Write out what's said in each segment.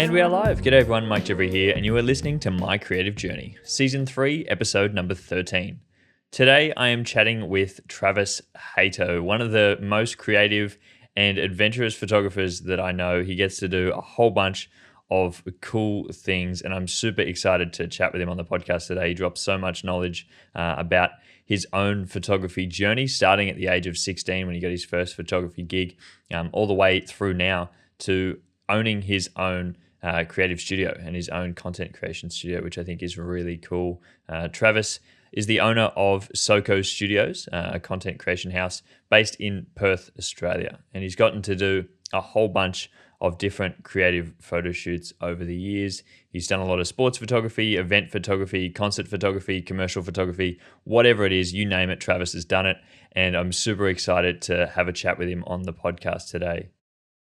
And we are live. G'day everyone, Mike Jeffrey here, and you are listening to My Creative Journey, Season 3, Episode number 13. Today I am chatting with Travis Hayto, one of the most creative and adventurous photographers that I know. He gets to do a whole bunch of cool things, and I'm super excited to chat with him on the podcast today. He drops so much knowledge about his own photography journey, starting at the age of 16 when he got his first photography gig, all the way through now to owning his own creative studio and his own content creation studio, which I think is really cool. Travis is the owner of Soko Studios, a content creation house based in Perth, Australia. And he's gotten to do a whole bunch of different creative photo shoots over the years. He's done a lot of sports photography, event photography, concert photography, commercial photography, whatever it is, you name it, Travis has done it. And I'm super excited to have a chat with him on the podcast today.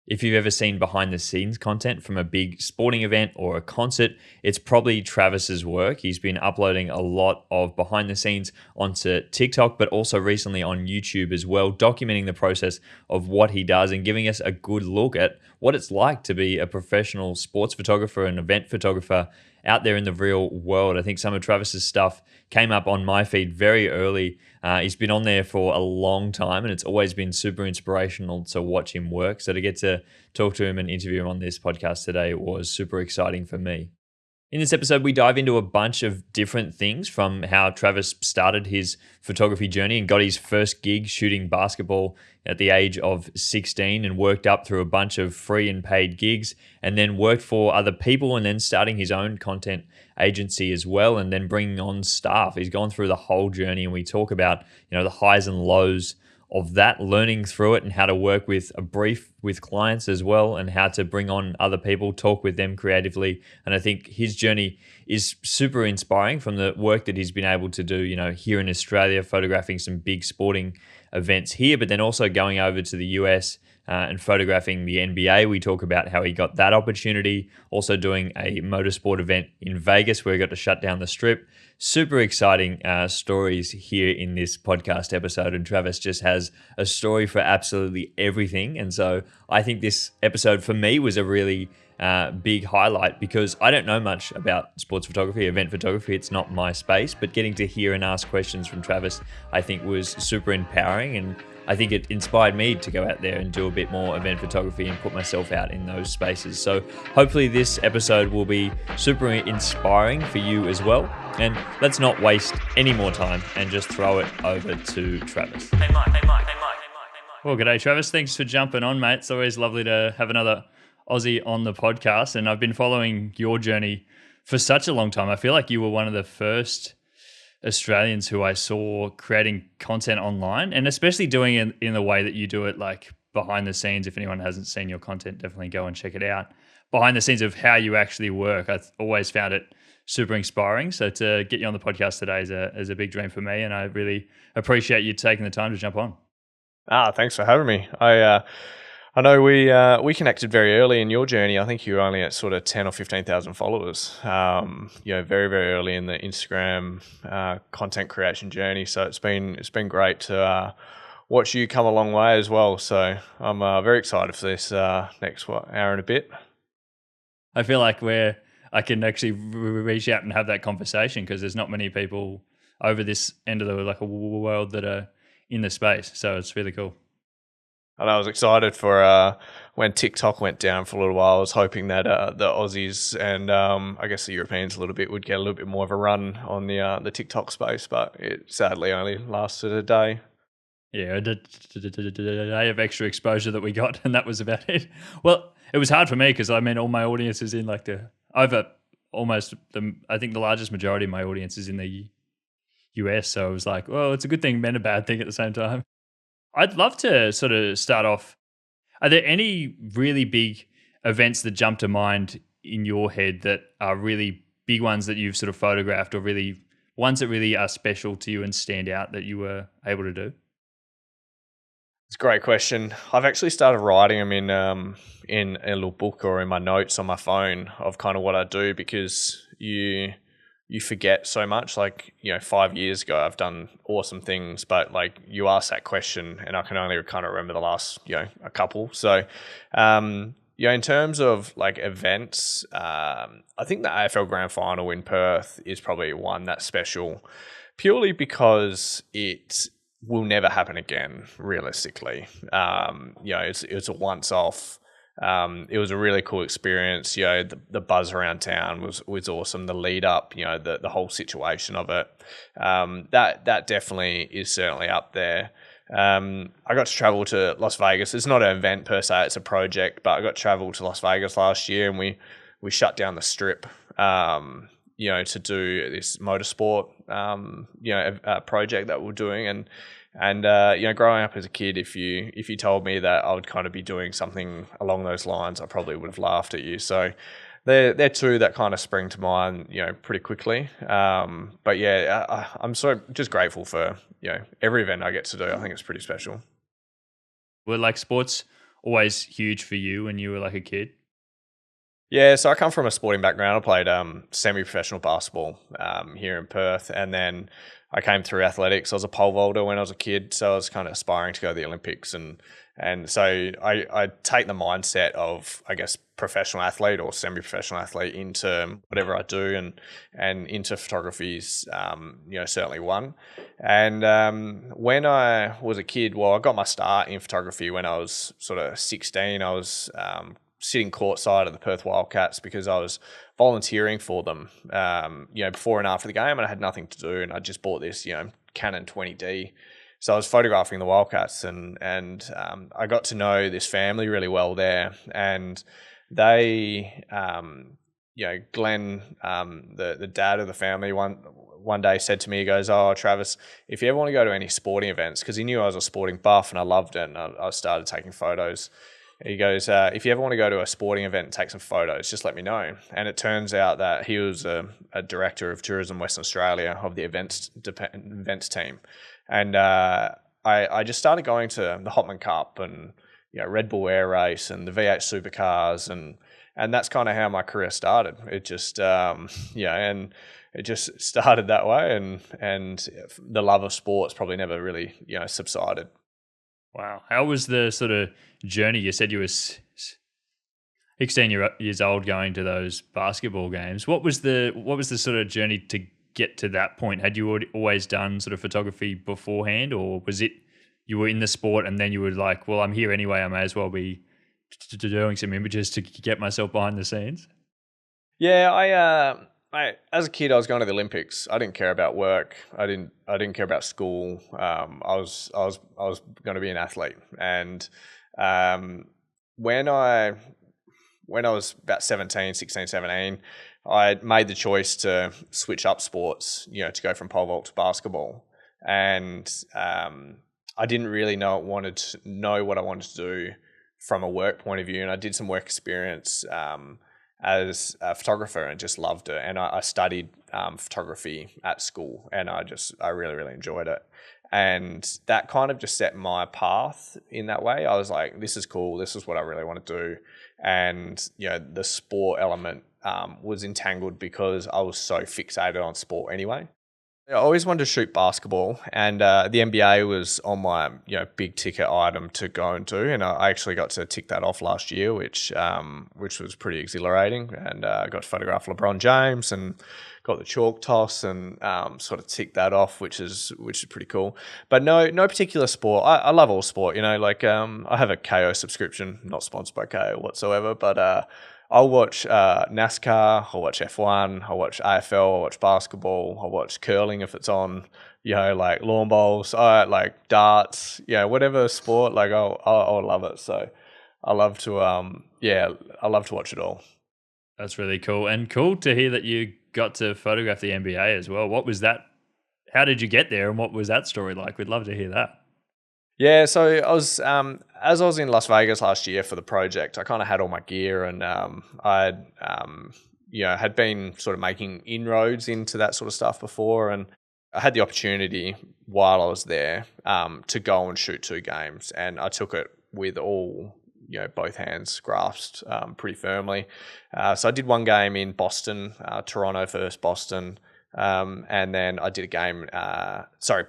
If you've ever seen behind the scenes content from a big sporting event or a concert, it's probably Travis's work. He's been uploading a lot of behind the scenes onto TikTok, but also recently on YouTube as well, documenting the process of what he does and giving us a good look at what it's like to be a professional sports photographer and event photographer out there in the real world. I think some of Travis's stuff came up on my feed very early. He's been on there for a long time, and it's always been super inspirational to watch him work. So to get to talk to him and interview him on this podcast today was super exciting for me. In this episode, we dive into a bunch of different things, from how Travis started his photography journey and got his first gig shooting basketball at the age of 16 and worked up through a bunch of free and paid gigs, and then worked for other people, and then starting his own content agency as well, and then bringing on staff. He's gone through the whole journey, and we talk about, the highs and lows of that, learning through it, and how to work with a brief with clients as well, and how to bring on other people, talk with them creatively. And I think his journey is super inspiring, from the work that he's been able to do, here in Australia, photographing some big sporting events here, but then also going over to the US and photographing the NBA. We talk about how he got that opportunity, also doing a motorsport event in Vegas where he got to shut down the strip. Super exciting stories here in this podcast episode, and Travis just has a story for absolutely everything. And so I think this episode for me was a really big highlight, because I don't know much about sports photography, event photography. It's not my space, but getting to hear and ask questions from Travis, I think was super empowering, and I think it inspired me to go out there and do a bit more event photography and put myself out in those spaces. So hopefully this episode will be super inspiring for you as well. And let's not waste any more time and just throw it over to Travis. Hey Mike. Well, g'day Travis. Thanks for jumping on, mate. It's always lovely to have another Aussie on the podcast. And I've been following your journey for such a long time. I feel like you were one of the first Australians who I saw creating content online, and especially doing it in the way that you do it, like behind the scenes. If anyone hasn't seen your content, definitely go and check it out. Behind the scenes of how you actually work. I've always found it super inspiring. So to get you on the podcast today is a big dream for me, and I really appreciate you taking the time to jump on. Thanks for having me. I know we connected very early in your journey. I think you were only at sort of 10 or 15,000 followers. Very, very early in the Instagram content creation journey. So it's been great to watch you come a long way as well. So I'm very excited for this next hour and a bit. I feel like I can actually reach out and have that conversation, because there's not many people over this end of the world that are in the space. So it's really cool. And I was excited for when TikTok went down for a little while. I was hoping that the Aussies and I guess the Europeans a little bit would get a little bit more of a run on the TikTok space, but it sadly only lasted a day. Yeah, a day of extra exposure that we got, and that was about it. Well, it was hard for me, because all my audience is in I think the largest majority of my audience is in the US. So it was like, well, it's a good thing and a bad thing at the same time. I'd love to sort of start off. Are there any really big events that jump to mind in your head that are really big ones that you've sort of photographed, or really ones that really are special to you and stand out that you were able to do? It's a great question. I've actually started writing them in a little book or in my notes on my phone of kind of what I do, because you forget so much. 5 years ago, I've done awesome things, but you ask that question and I can only kind of remember the last, a couple. So In terms of like events, I think the AFL Grand Final in Perth is probably one that's special, purely because it will never happen again. Realistically, it's a once off. It was a really cool experience. The buzz around town was awesome. The lead up, the whole situation of it, that definitely is certainly up there. I got to travel to Las Vegas. It's not an event per se; it's a project. But I got to travel to Las Vegas last year, and we shut down the strip, to do this motorsport, project that we're doing. And growing up as a kid, if you told me that I would kind of be doing something along those lines, I probably would have laughed at you. So they're two that kind of spring to mind, pretty quickly. But yeah, I'm so just grateful for every event I get to do. I think it's pretty special. Were like sports always huge for you when you were like a kid? Yeah, so I come from a sporting background. I played semi-professional basketball here in Perth, and then I came through athletics. I was a pole vaulter when I was a kid, so I was kind of aspiring to go to the Olympics, and so I take the mindset of, I guess, professional athlete or semi-professional athlete into whatever I do, and into photography is certainly one. And when I was a kid, I got my start in photography when I was sort of 16. I was sitting courtside at the Perth Wildcats because I was volunteering for them, before and after the game, and I had nothing to do, and I just bought this, Canon 20D. So I was photographing the Wildcats, and I got to know this family really well there, and they, Glenn, the dad of the family, one day said to me, he goes, "Oh, Travis, if you ever want to go to any sporting events," because he knew I was a sporting buff and I loved it, and I started taking photos. He goes, "If you ever want to go to a sporting event and take some photos, just let me know." And it turns out that he was a director of Tourism Western Australia of the events team. And I just started going to the Hopman Cup and Red Bull Air Race and the V8 supercars, and that's kind of how my career started. It just and it just started that way, and the love of sports probably never really subsided. Wow. How was the sort of journey? You said you were 16 years old going to those basketball games. What was the sort of journey to get to that point? Had you always done sort of photography beforehand, or was it you were in the sport and then you were like, well, I'm here anyway, I may as well be doing some images to get myself behind the scenes? Yeah, I as a kid, I was going to the Olympics. I didn't care about work. I didn't care about school. I was going to be an athlete. And when I was about 16, 17, I made the choice to switch up sports, to go from pole vault to basketball. And I didn't really know what I wanted to do from a work point of view. And I did some work experience as a photographer and just loved it. And I studied photography at school, and I really, really enjoyed it. And that kind of just set my path in that way. I was like, this is cool. This is what I really want to do. And, the sport element was entangled because I was so fixated on sport anyway. I always wanted to shoot basketball, and the NBA was on my big ticket item to go and do, and I actually got to tick that off last year, which was pretty exhilarating. And I got to photograph LeBron James and got the chalk toss, and sort of tick that off, which is pretty cool. But no particular sport. I love all sport. I have a KO subscription, not sponsored by KO whatsoever, but I'll watch NASCAR, I'll watch F1, I'll watch AFL, I'll watch basketball, I'll watch curling if it's on, like lawn bowls, like darts, whatever sport, like I'll love it. So I love to, I love to watch it all. That's really cool. And cool to hear that you got to photograph the NBA as well. What was that? How did you get there, and what was that story like? We'd love to hear that. Yeah, so I was as I was in Las Vegas last year for the project, I kind of had all my gear, and I had been sort of making inroads into that sort of stuff before, and I had the opportunity while I was there to go and shoot 2 games, and I took it with all both hands grasped pretty firmly. So I did one game in Boston, Toronto versus Boston. And then I did a game,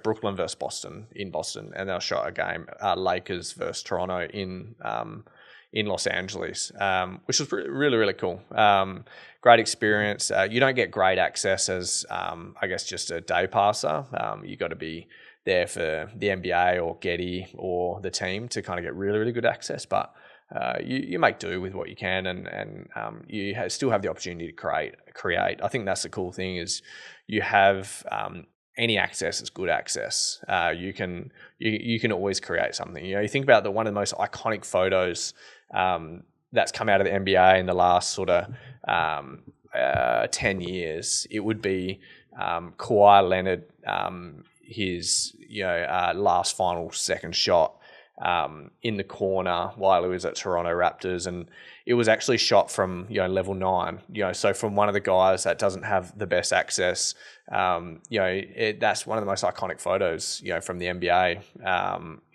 Brooklyn versus Boston in Boston. And then I shot a game, Lakers versus Toronto in in Los Angeles, which was really, really cool. Great experience. You don't get great access as, I guess, just a day passer. You got to be there for the NBA or Getty or the team to kind of get really, really good access. But you make do with what you can, and you still have the opportunity to create. I think that's the cool thing is you have any access is good access. You can always create something. You think about one of the most iconic photos that's come out of the NBA in the last sort of 10 years. It would be Kawhi Leonard, his last final second shot in the corner while he was at Toronto Raptors, and it was actually shot from level 9. So from one of the guys that doesn't have the best access. That's one of the most iconic photos from the NBA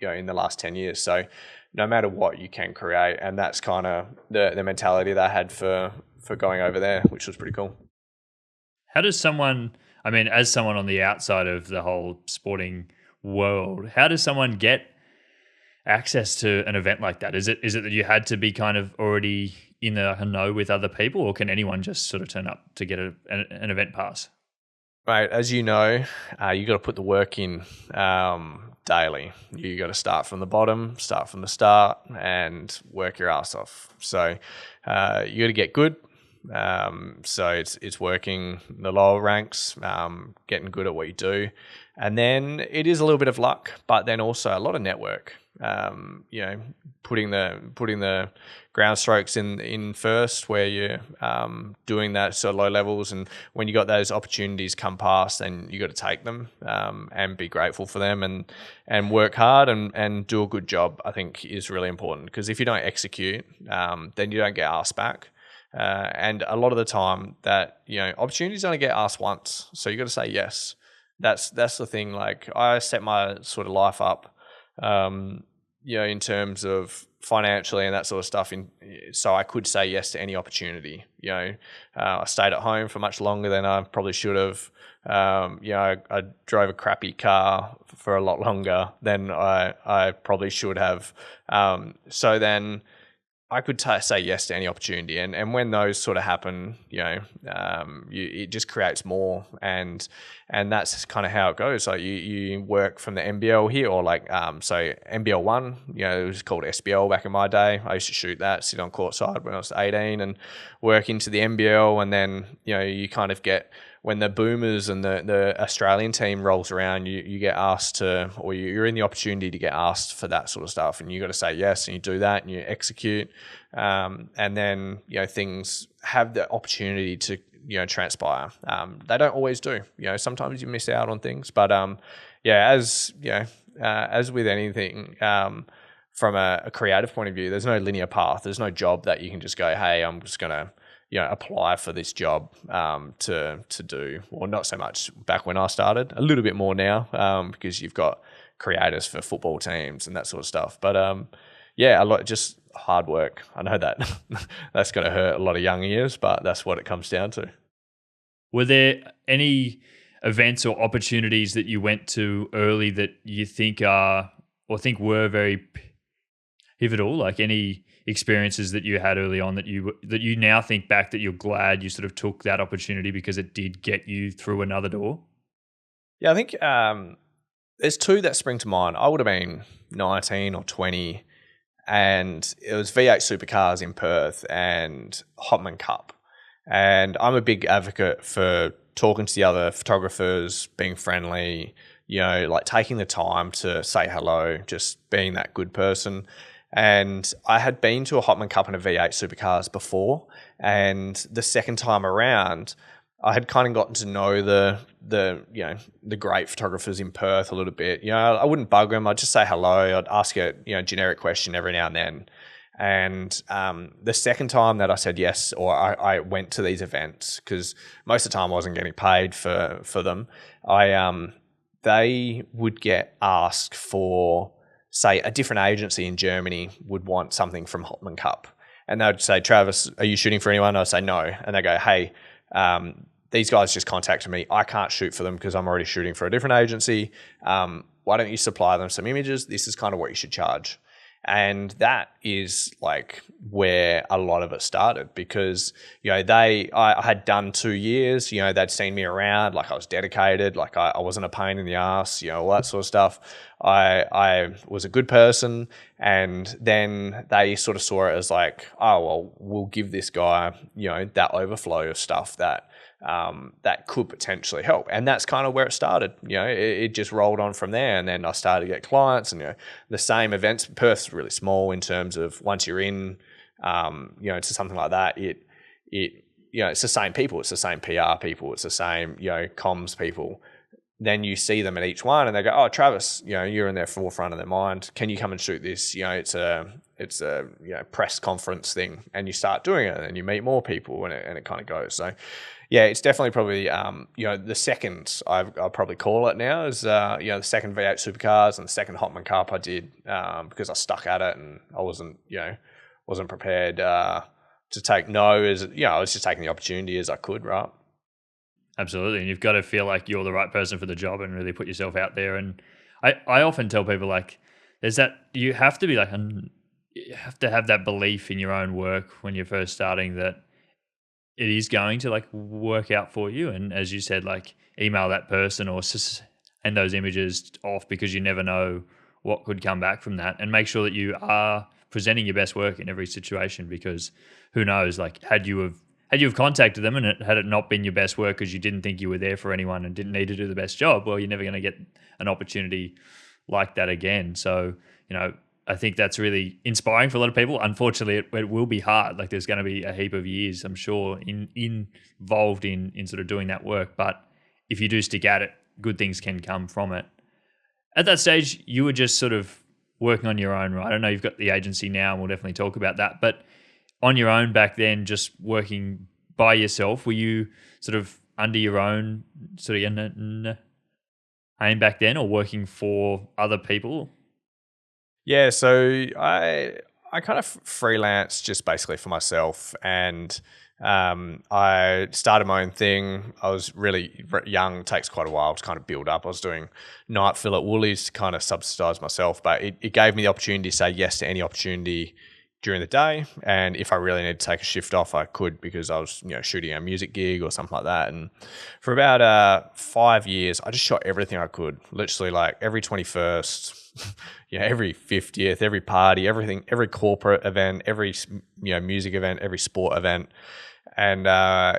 in the last 10 years. So no matter what, you can create, and that's kind of the mentality that I had for going over there, which was pretty cool. How does someone, as someone on the outside of the whole sporting world, how does someone get access to an event like that? Is it that you had to be kind of already in the know with other people, or can anyone just sort of turn up to get an event pass? Right, as you know, you got to put the work in daily. You got to start from the bottom, start from the start, and work your ass off. So you got to get good. So it's working the lower ranks, getting good at what you do, and then it is a little bit of luck, but then also a lot of network. Putting the ground strokes in first, where you're doing that sort of low levels, and when you got those opportunities come past, then you got to take them and be grateful for them and work hard and do a good job. I think is really important, because if you don't execute, then you don't get asked back. And a lot of the time that opportunities only get asked once, so you got to say yes. That's the thing. Like, I set my sort of life up, in terms of financially and that sort of stuff, so I could say yes to any opportunity. I stayed at home for much longer than I probably should have. I drove a crappy car for a lot longer than I probably should have. So then I could say yes to any opportunity, and when those sort of happen, it just creates more, and that's kind of how it goes. Like you work from the NBL here, or so NBL 1, it was called SBL back in my day. I used to shoot that, sit on courtside when I was 18, and work into the NBL, and then you kind of get, when the Boomers and the Australian team rolls around, you get asked to, or you're in the opportunity to get asked for that sort of stuff, and you got to say yes, and you do that, and you execute, and then things have the opportunity to transpire. They don't always do. Sometimes you miss out on things, but as with anything, from a creative point of view, there's no linear path. There's no job that you can just go, hey, I'm just gonna apply for this job to do. Well, not so much back when I started, a little bit more now, because you've got creators for football teams and that sort of stuff. But a lot, just hard work. I know that that's going to hurt a lot of young ears, but that's what it comes down to. Were there any events or opportunities that you went to early that you think were very pivotal, like any experiences that you had early on that you now think back that you're glad you sort of took that opportunity because it did get you through another door? Yeah, I think there's two that spring to mind. I would have been 19 or 20, and it was V8 Supercars in Perth and Hotman Cup. And I'm a big advocate for talking to the other photographers, being friendly, taking the time to say hello, just being that good person. And I had been to a Hotman Cup and a V8 Supercars before, and the second time around, I had kind of gotten to know the great photographers in Perth a little bit. I wouldn't bug them. I'd just say hello. I'd ask a generic question every now and then. And the second time that I said yes, or I went to these events, because most of the time I wasn't getting paid for them, they would get asked for, say, a different agency in Germany would want something from Hotman Cup. And they'd say, Travis, are you shooting for anyone? I'd say no. And they go, hey, these guys just contacted me. I can't shoot for them because I'm already shooting for a different agency. Why don't you supply them some images? This is kind of what you should charge. And that is where a lot of it started, because I had done 2 years, they'd seen me around, like I was dedicated, like I wasn't a pain in the ass, all that sort of stuff. I was a good person, and then they sort of saw it as like, oh well, we'll give this guy that overflow of stuff that could potentially help. And that's kind of where it started. It just rolled on from there. And then I started to get clients, and the same events. Perth's really small in terms of once you're in, to something like that, it's the same people, it's the same PR people, it's the same, comms people. Then you see them at each one and they go, oh, Travis, you're in their forefront of their mind. Can you come and shoot this? It's a press conference thing, and you start doing it and you meet more people, and it kind of goes. So yeah, it's definitely probably, the second I'll probably call it now is, the second V8 Supercars and the second Hotman Cup I did, because I stuck at it and I wasn't prepared to take no as, I was just taking the opportunity as I could, right? Absolutely. And you've got to feel like you're the right person for the job and really put yourself out there. And I often tell people, like, there's that, you have to be like, you have to have that belief in your own work when you're first starting, that it is going to like work out for you. And as you said, like, email that person or send those images off, because you never know what could come back from that. And make sure that you are presenting your best work in every situation, because who knows, like, had you have contacted them and had it not been your best work because you didn't think you were there for anyone and didn't need to do the best job, well, you're never going to get an opportunity like that again. So, I think that's really inspiring for a lot of people. Unfortunately, it will be hard. Like, there's going to be a heap of years, I'm sure, involved in sort of doing that work. But if you do stick at it, good things can come from it. At that stage, you were just sort of working on your own, right? I know you've got the agency now, and we'll definitely talk about that. But on your own back then, just working by yourself, were you sort of under your own sort of aim back then, or working for other people? Yeah, so I kind of freelance just basically for myself, and I started my own thing. I was really young, it takes quite a while to kind of build up. I was doing night fill at Woolies to kind of subsidise myself, but it gave me the opportunity to say yes to any opportunity during the day, and if I really needed to take a shift off, I could, because I was shooting a music gig or something like that. And for about 5 years, I just shot everything I could, literally, like every 21st, every 50th, every party, everything, every corporate event, every music event, every sport event. And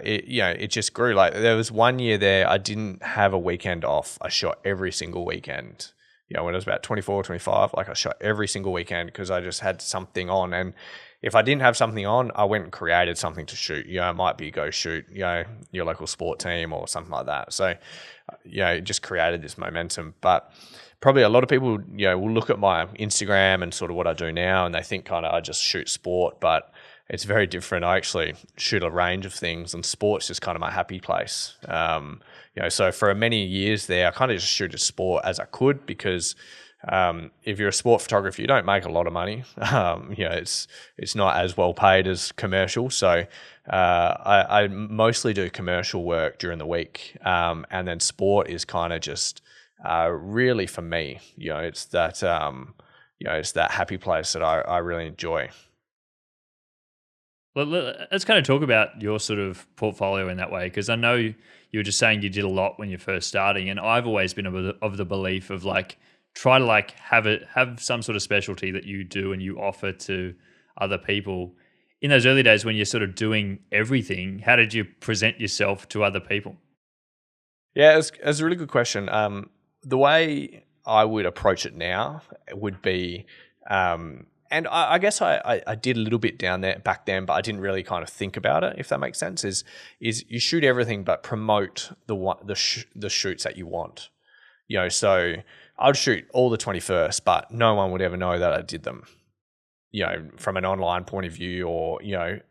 it just grew. Like, there was 1 year there I didn't have a weekend off. I shot every single weekend. When I was about 24, 25, like, I shot every single weekend because I just had something on. And if I didn't have something on, I went and created something to shoot. It might be go shoot, your local sport team or something like that. So, it just created this momentum. But probably a lot of people, will look at my Instagram and sort of what I do now, and they think kind of I just shoot sport, but it's very different. I actually shoot a range of things, and sport's just kind of my happy place. So for many years there, I kind of just shoot a sport as I could, because if you're a sport photographer, you don't make a lot of money. It's not as well paid as commercial. So I mostly do commercial work during the week, and then sport is kind of just really for me. It's that it's that happy place that I really enjoy. Well, let's kind of talk about your sort of portfolio in that way, because I know you were just saying you did a lot when you're first starting, and I've always been of the belief of, like, try to like have some sort of specialty that you do and you offer to other people. In those early days when you're sort of doing everything, how did you present yourself to other people? Yeah, it's a really good question. The way I would approach it now would be, and I guess I did a little bit back then, but I didn't really kind of think about it, if that makes sense, is you shoot everything but promote the shoots that you want. So I'd shoot all the 21st, but no one would ever know that I did them, from an online point of view, or,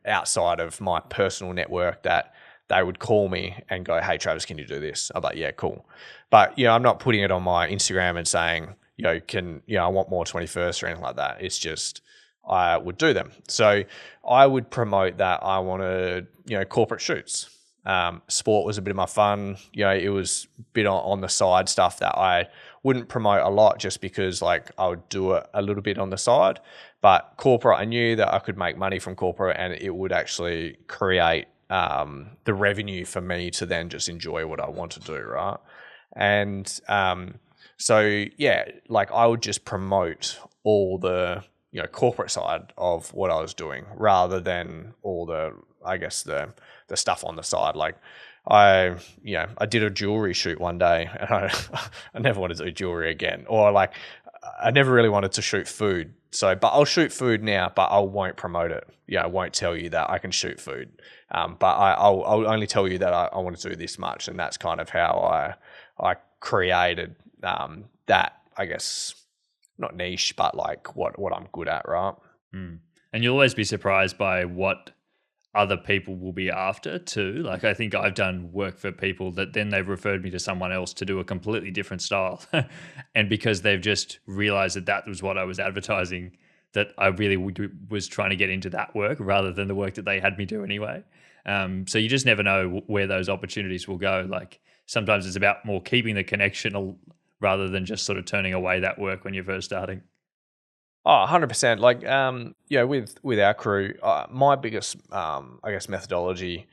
outside of my personal network, that they would call me and go, hey, Travis, can you do this? I'm like, yeah, cool. But, I'm not putting it on my Instagram and saying, I want more 21st or anything like that. It's just, I would do them. So I would promote that I wanted, corporate shoots. Sport was a bit of my fun. It was a bit on the side stuff that I wouldn't promote a lot, just because, like, I would do it a little bit on the side. But corporate, I knew that I could make money from corporate, and it would actually create the revenue for me to then just enjoy what I want to do, right? And so yeah, like I would just promote all the corporate side of what I was doing rather than all the, I guess, the stuff on the side. Like I did a jewelry shoot one day, and I never wanted to do jewelry again, or like I never really wanted to shoot food. So, but I'll shoot food now, but I won't promote it. I won't tell you that I can shoot food. But I'll only tell you that I want to do this much, and that's kind of how I created that, I guess, not niche, but like what I'm good at, right? Mm. And you'll always be surprised by what other people will be after too. Like I think I've done work for people that then they've referred me to someone else to do a completely different style. And because they've just realized that that was what I was advertising, that I really was trying to get into that work rather than the work that they had me do anyway. So you just never know where those opportunities will go. Like sometimes it's about more keeping the connection rather than just sort of turning away that work when you're first starting. Oh, 100%. Like, with our crew, my biggest, I guess, methodology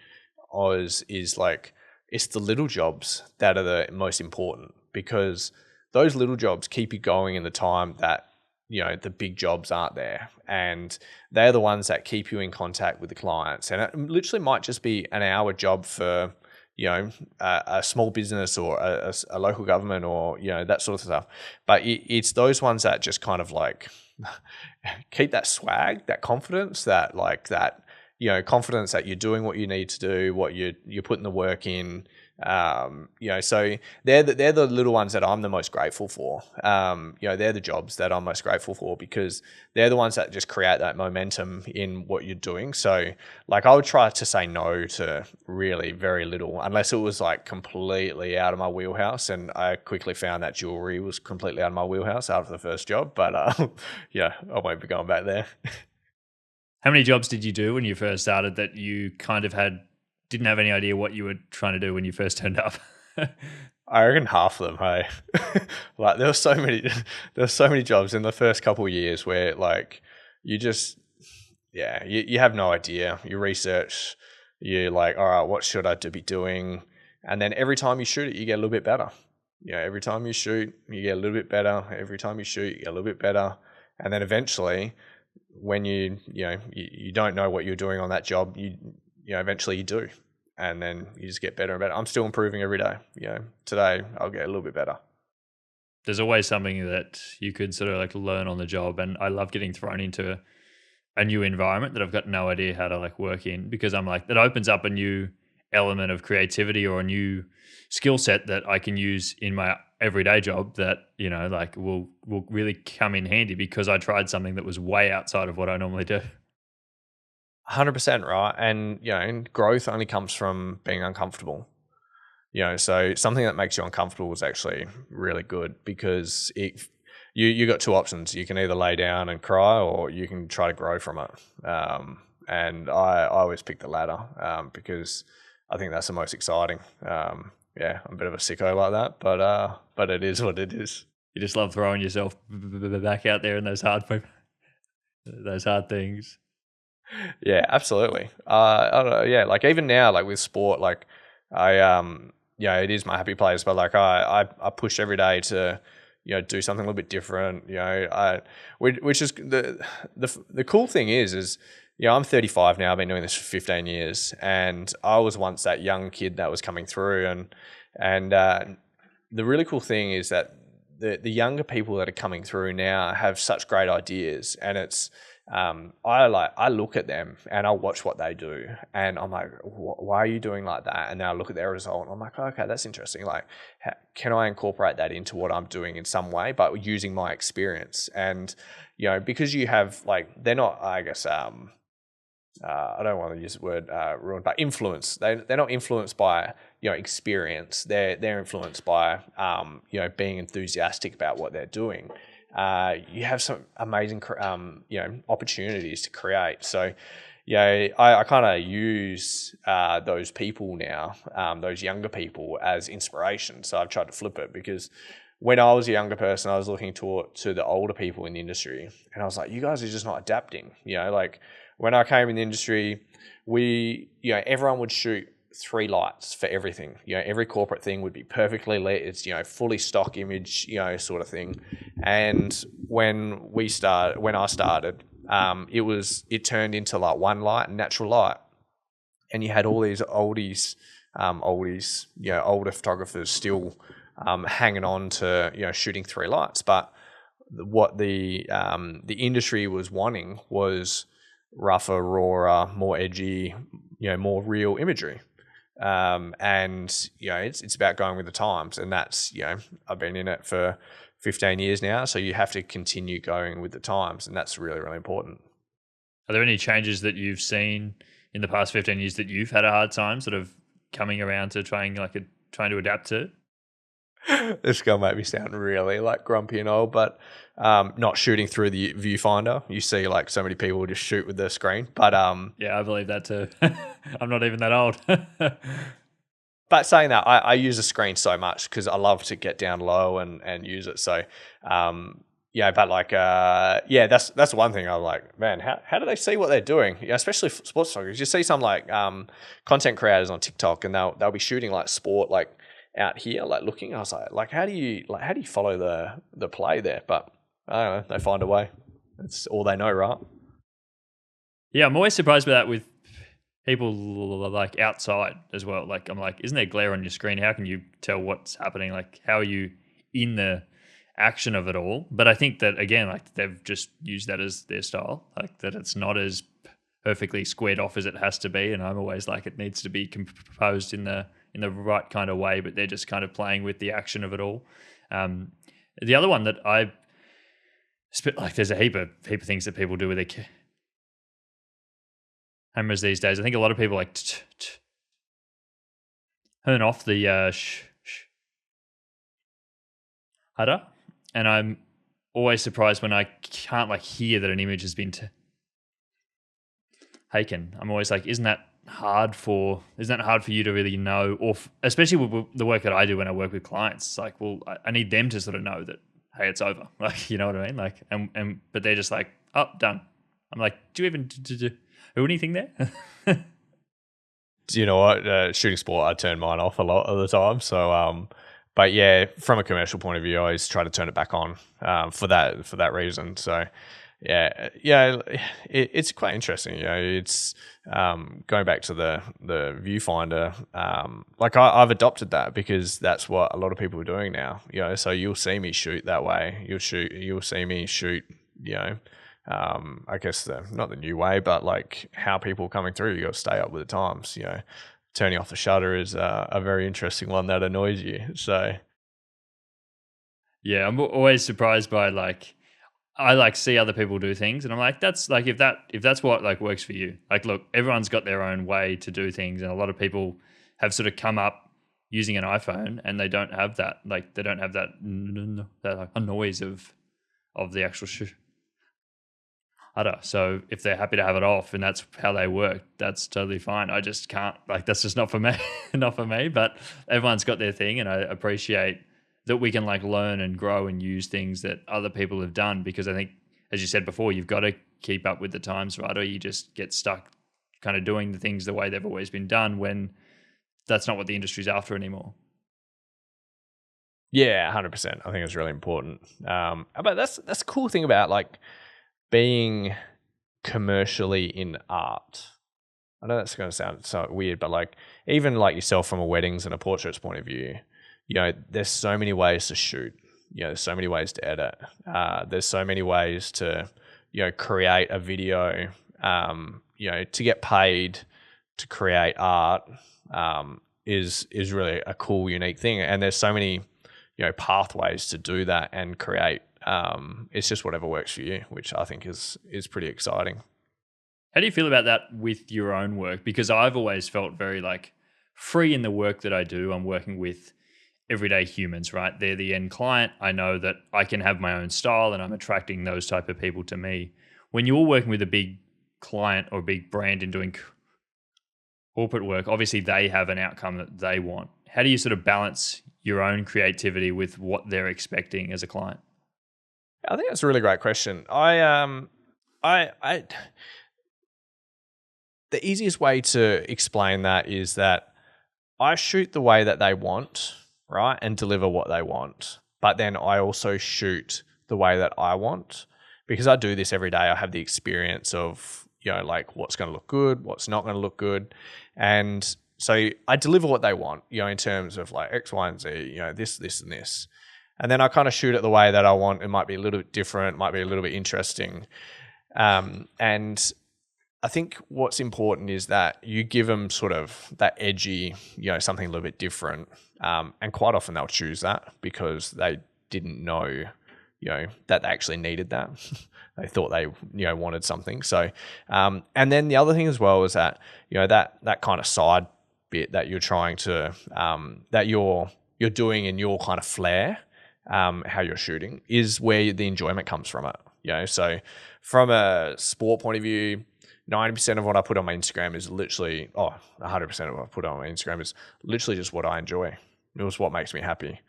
is like, it's the little jobs that are the most important, because those little jobs keep you going in the time that, the big jobs aren't there. And they're the ones that keep you in contact with the clients. And it literally might just be an hour job for, a small business or a local government or, that sort of stuff. But it's those ones that just kind of like keep that swag, that confidence, confidence that you're doing what you need to do, what you're putting the work in. So they're the little ones that I'm the most grateful for. They're the jobs that I'm most grateful for, because they're the ones that just create that momentum in what you're doing. So like I would try to say no to really very little, unless it was like completely out of my wheelhouse. And I quickly found that jewelry was completely out of my wheelhouse after the first job, but I won't be going back there. How many jobs did you do when you first started that you kind of didn't have any idea what you were trying to do when you first turned up? I reckon half of them, hey. Like there were so many jobs in the first couple of years where like you just you have no idea. You research, you're like, all right, what should I be doing? And then every time you shoot it, you get a little bit better. Every time you shoot, you get a little bit better. Every time you shoot, you get a little bit better. And then eventually, when you don't know what you're doing on that job, eventually you do. And then you just get better and better. I'm still improving every day. Today I'll get a little bit better. There's always something that you could sort of like learn on the job. And I love getting thrown into a new environment that I've got no idea how to like work in, because I'm like, that opens up a new element of creativity or a new skill set that I can use in my everyday job that, like will really come in handy because I tried something that was way outside of what I normally do. 100% right. And, growth only comes from being uncomfortable. So something that makes you uncomfortable is actually really good, because you got two options. You can either lay down and cry, or you can try to grow from it. And I always pick the latter, because I think that's the most exciting. I'm a bit of a sicko like that, but it is what it is. You just love throwing yourself back out there in those hard things. Yeah, absolutely. I don't know. Yeah, like even now, like with sport, like I it is my happy place, but like I push every day to do something a little bit different. Which is the cool thing is I'm 35 now. I've been doing this for 15 years, and I was once that young kid that was coming through, and the really cool thing is that the younger people that are coming through now have such great ideas, and it's I look at them and I'll watch what they do, and I'm like, why are you doing like that? And then I look at their result and I'm like, okay, that's interesting. Like, can I incorporate that into what I'm doing in some way, but using my experience? And because you have like, they're not, I guess, I don't want to use the word ruined, but influence. They're not influenced by experience. They're influenced by being enthusiastic about what they're doing. You have some amazing opportunities to create. So I kind of use those people now, those younger people, as inspiration. So I've tried to flip it, because when I was a younger person, I was looking to the older people in the industry, and I was like, you guys are just not adapting. Like when I came in the industry, everyone would shoot 3 lights for everything. Every corporate thing would be perfectly lit. It's, fully stock image, sort of thing. And when I started, it turned into like 1 light and natural light. And you had all these older photographers still hanging on to shooting 3 lights. But what the industry was wanting was rougher, rawer, more edgy, more real imagery. And it's about going with the times, and that's I've been in it for 15 years now, so you have to continue going with the times, and that's really, really important. Are there any changes that you've seen in the past 15 years that you've had a hard time sort of coming around to trying to adapt to? This is going to make me sound really like grumpy and old, but not shooting through the viewfinder. You see like so many people just shoot with the screen, but yeah, I believe that too. I'm not even that old. But saying that, I use a screen so much because I love to get down low and use it. So but like that's one thing I'm like, man, how do they see what they're doing? Especially sports photographers. You see some like content creators on TikTok, and they'll be shooting like sport like out here, like looking. I was like how do you follow the play there? But I don't know, they find a way. It's all they know, right? Yeah, I'm always surprised by that with people like outside as well. Like I'm like, isn't there glare on your screen? How can you tell what's happening? Like how are you in the action of it all? But I think that again, like they've just used that as their style, like that it's not as perfectly squared off as it has to be. And I'm always like, it needs to be composed in the right kind of way, but they're just kind of playing with the action of it all. The other one that I spit, like there's a heap of things that people do with their cameras these days. I think a lot of people like turn off the shutter, and I'm always surprised when I can't like hear that an image has been taken. I'm always like, isn't that hard for you to really know, or especially with the work that I do when I work with clients? It's like, well, I need them to sort of know that, hey, it's over. Like, you know what I mean? Like, and but they're just like, oh, done. I'm like, do you even do anything there? Do you know what? Shooting sport, I turn mine off a lot of the time. So, but yeah, from a commercial point of view, I always try to turn it back on for that reason. So, it's quite interesting. It's going back to the viewfinder. Like I've adopted that because that's what a lot of people are doing now. So you'll see me shoot that way. You'll see me shoot. I guess not the new way, but like how people are coming through. You got to stay up with the times. Turning off the shutter is a very interesting one that annoys you. So, yeah, I'm always surprised by like, I like see other people do things, and I'm like, that's like if that's what like works for you. Like, look, everyone's got their own way to do things, and a lot of people have sort of come up using an iPhone, and they don't have that. Like, they don't have that like noise of the actual shutter. So if they're happy to have it off and that's how they work, that's totally fine. I just can't, like, that's just not for me, not for me. But everyone's got their thing, and I appreciate that we can like learn and grow and use things that other people have done, because I think, as you said before, you've got to keep up with the times, right? Or you just get stuck kind of doing the things the way they've always been done, when that's not what the industry's after anymore. Yeah, 100%. I think it's really important. But that's the cool thing about like being commercially in art. I know that's going to sound so weird, but like even like yourself from a weddings and a portraits point of view, there's so many ways to shoot. There's so many ways to edit. There's so many ways to, create a video. To get paid to create art is really a cool, unique thing. And there's so many, pathways to do that and create. It's just whatever works for you, which I think is pretty exciting. How do you feel about that with your own work? Because I've always felt very like free in the work that I do. I'm working with everyday humans, right? They're the end client. I know that I can have my own style, and I'm attracting those type of people to me. When you're working with a big client or a big brand and doing corporate work, obviously they have an outcome that they want. How do you sort of balance your own creativity with what they're expecting as a client? I think that's a really great question. The easiest way to explain that is that I shoot the way that they want, right, and deliver what they want. But then I also shoot the way that I want, because I do this every day. I have the experience of, like what's going to look good, what's not going to look good. And so I deliver what they want, in terms of like X, Y, and Z, this, and this. And then I kind of shoot it the way that I want. It might be a little bit different, might be a little bit interesting. And I think what's important is that you give them sort of that edgy, something a little bit different. And quite often they'll choose that because they didn't know, that they actually needed that. They thought they, wanted something. So, and then the other thing as well is that, that kind of side bit that you're trying to, that you're doing in your kind of flair, how you're shooting is where the enjoyment comes from it. So from a sport point of view, 90% of what I put on my Instagram is literally, 100% of what I put on my Instagram is literally just what I enjoy. It was what makes me happy.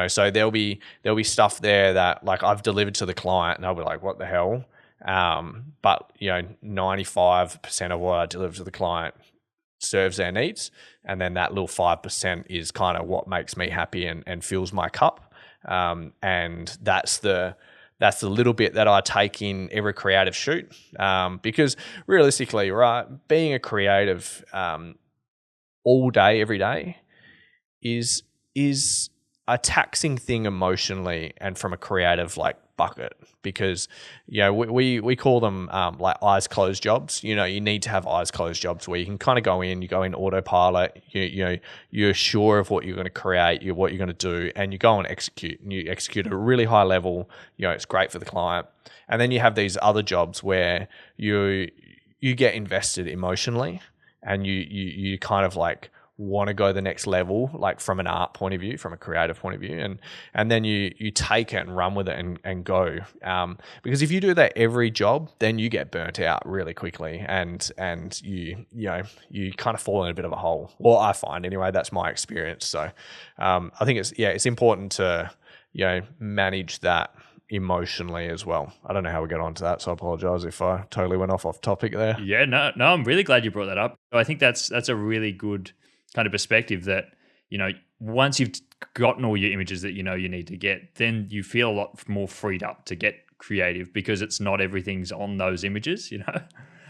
So there'll be stuff there that like I've delivered to the client and they'll be like, what the hell? But 95% of what I deliver to the client serves their needs. And then that little 5% is kind of what makes me happy and fills my cup. And that's the little bit that I take in every creative shoot. Because realistically, right, being a creative all day, every day is a taxing thing emotionally and from a creative like bucket, because we call them like eyes closed jobs. You need to have eyes closed jobs where you can kind of go in autopilot. You're sure of what you're going to create, what you're going to do, and you go and execute. And you execute at a really high level. It's great for the client. And then you have these other jobs where you get invested emotionally, and you kind of like want to go the next level, like from an art point of view, from a creative point of view, and then you take it and run with it and go. Because if you do that every job, then you get burnt out really quickly, and you kind of fall in a bit of a hole. Well, I find anyway, that's my experience. So I think it's important to manage that emotionally as well. I don't know how we got onto that, so I apologize if I totally went off topic there. Yeah, no, I'm really glad you brought that up. I think that's a really good kind of perspective that, once you've gotten all your images that you need to get, then you feel a lot more freed up to get creative because it's not everything's on those images, And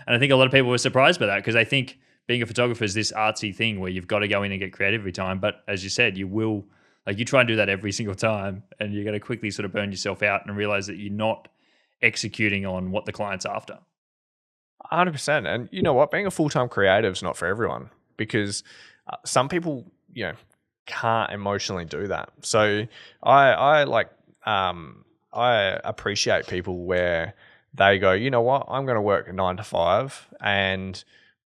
I think a lot of people were surprised by that because they think being a photographer is this artsy thing where you've got to go in and get creative every time. But as you said, you will, like you try and do that every single time and you're going to quickly sort of burn yourself out and realize that you're not executing on what the client's after. 100%. And you know what? Being a full-time creative is not for everyone, because some people, can't emotionally do that. So I appreciate people where they go, you know what, I'm going to work 9 to 5, and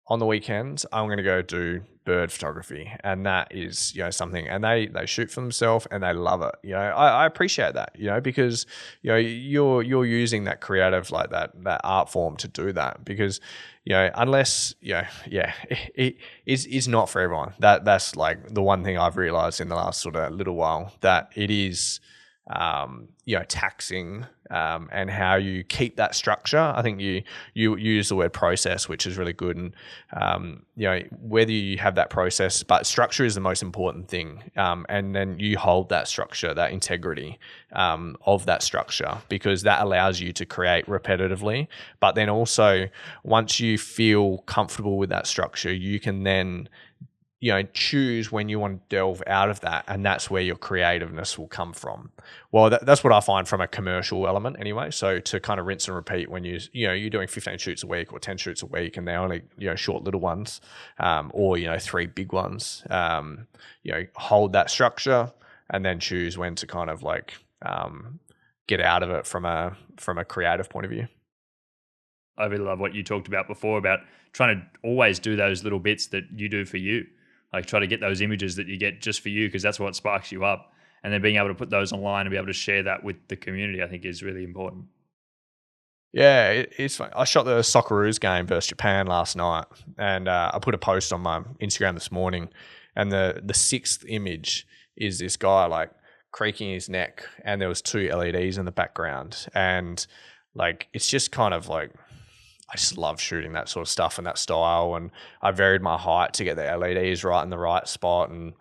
on the weekends I'm going to go do bird photography, and that is something, and they shoot for themselves and they love it. I appreciate that, because you're using that creative, like that art form to do that, because unless it is not for everyone. That's like the one thing I've realized in the last sort of little while, that it is taxing, and how you keep that structure. I think you use the word process, which is really good, and whether you have that process, but structure is the most important thing, and then you hold that structure, that integrity of that structure, because that allows you to create repetitively. But then also, once you feel comfortable with that structure, you can then choose when you want to delve out of that, and that's where your creativeness will come from. Well, that's what I find from a commercial element anyway. So to kind of rinse and repeat when you're doing 15 shoots a week or 10 shoots a week, and they're only short little ones, or 3 big ones, hold that structure and then choose when to kind of like get out of it from a creative point of view. I really love what you talked about before about trying to always do those little bits that you do for you. Like try to get those images that you get just for you, because that's what sparks you up. And then being able to put those online and be able to share that with the community, I think is really important. Yeah, it's fun. I shot the Socceroos game versus Japan last night, and I put a post on my Instagram this morning, and the 6th image is this guy like creaking his neck, and there was 2 LEDs in the background, and like it's just kind of like I just love shooting that sort of stuff and that style, and I varied my height to get the LEDs right in the right spot, and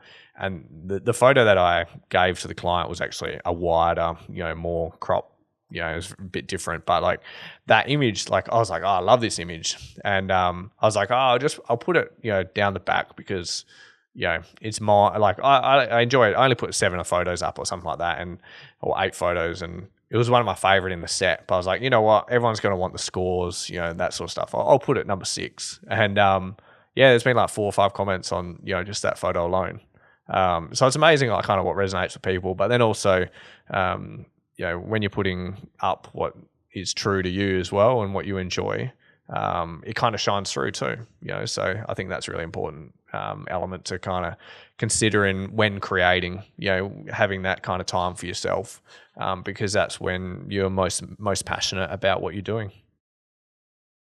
the photo that I gave to the client was actually a wider, more crop. It was a bit different, but like that image, like I was like, oh, I love this image, and I was like, oh, I'll put it, down the back because, it's my like I enjoy it. I only put 7 photos up or something like that, or 8 photos, and it was one of my favorite in the set. But I was like, you know what, everyone's going to want the scores, that sort of stuff. I'll put it number 6, and there's been like 4 or 5 comments on just that photo alone. So it's amazing, like kind of what resonates with people, but then also. When you're putting up what is true to you as well and what you enjoy, it kind of shines through too. So I think that's a really important element to kind of consider in when creating. Having that kind of time for yourself, because that's when you're most passionate about what you're doing.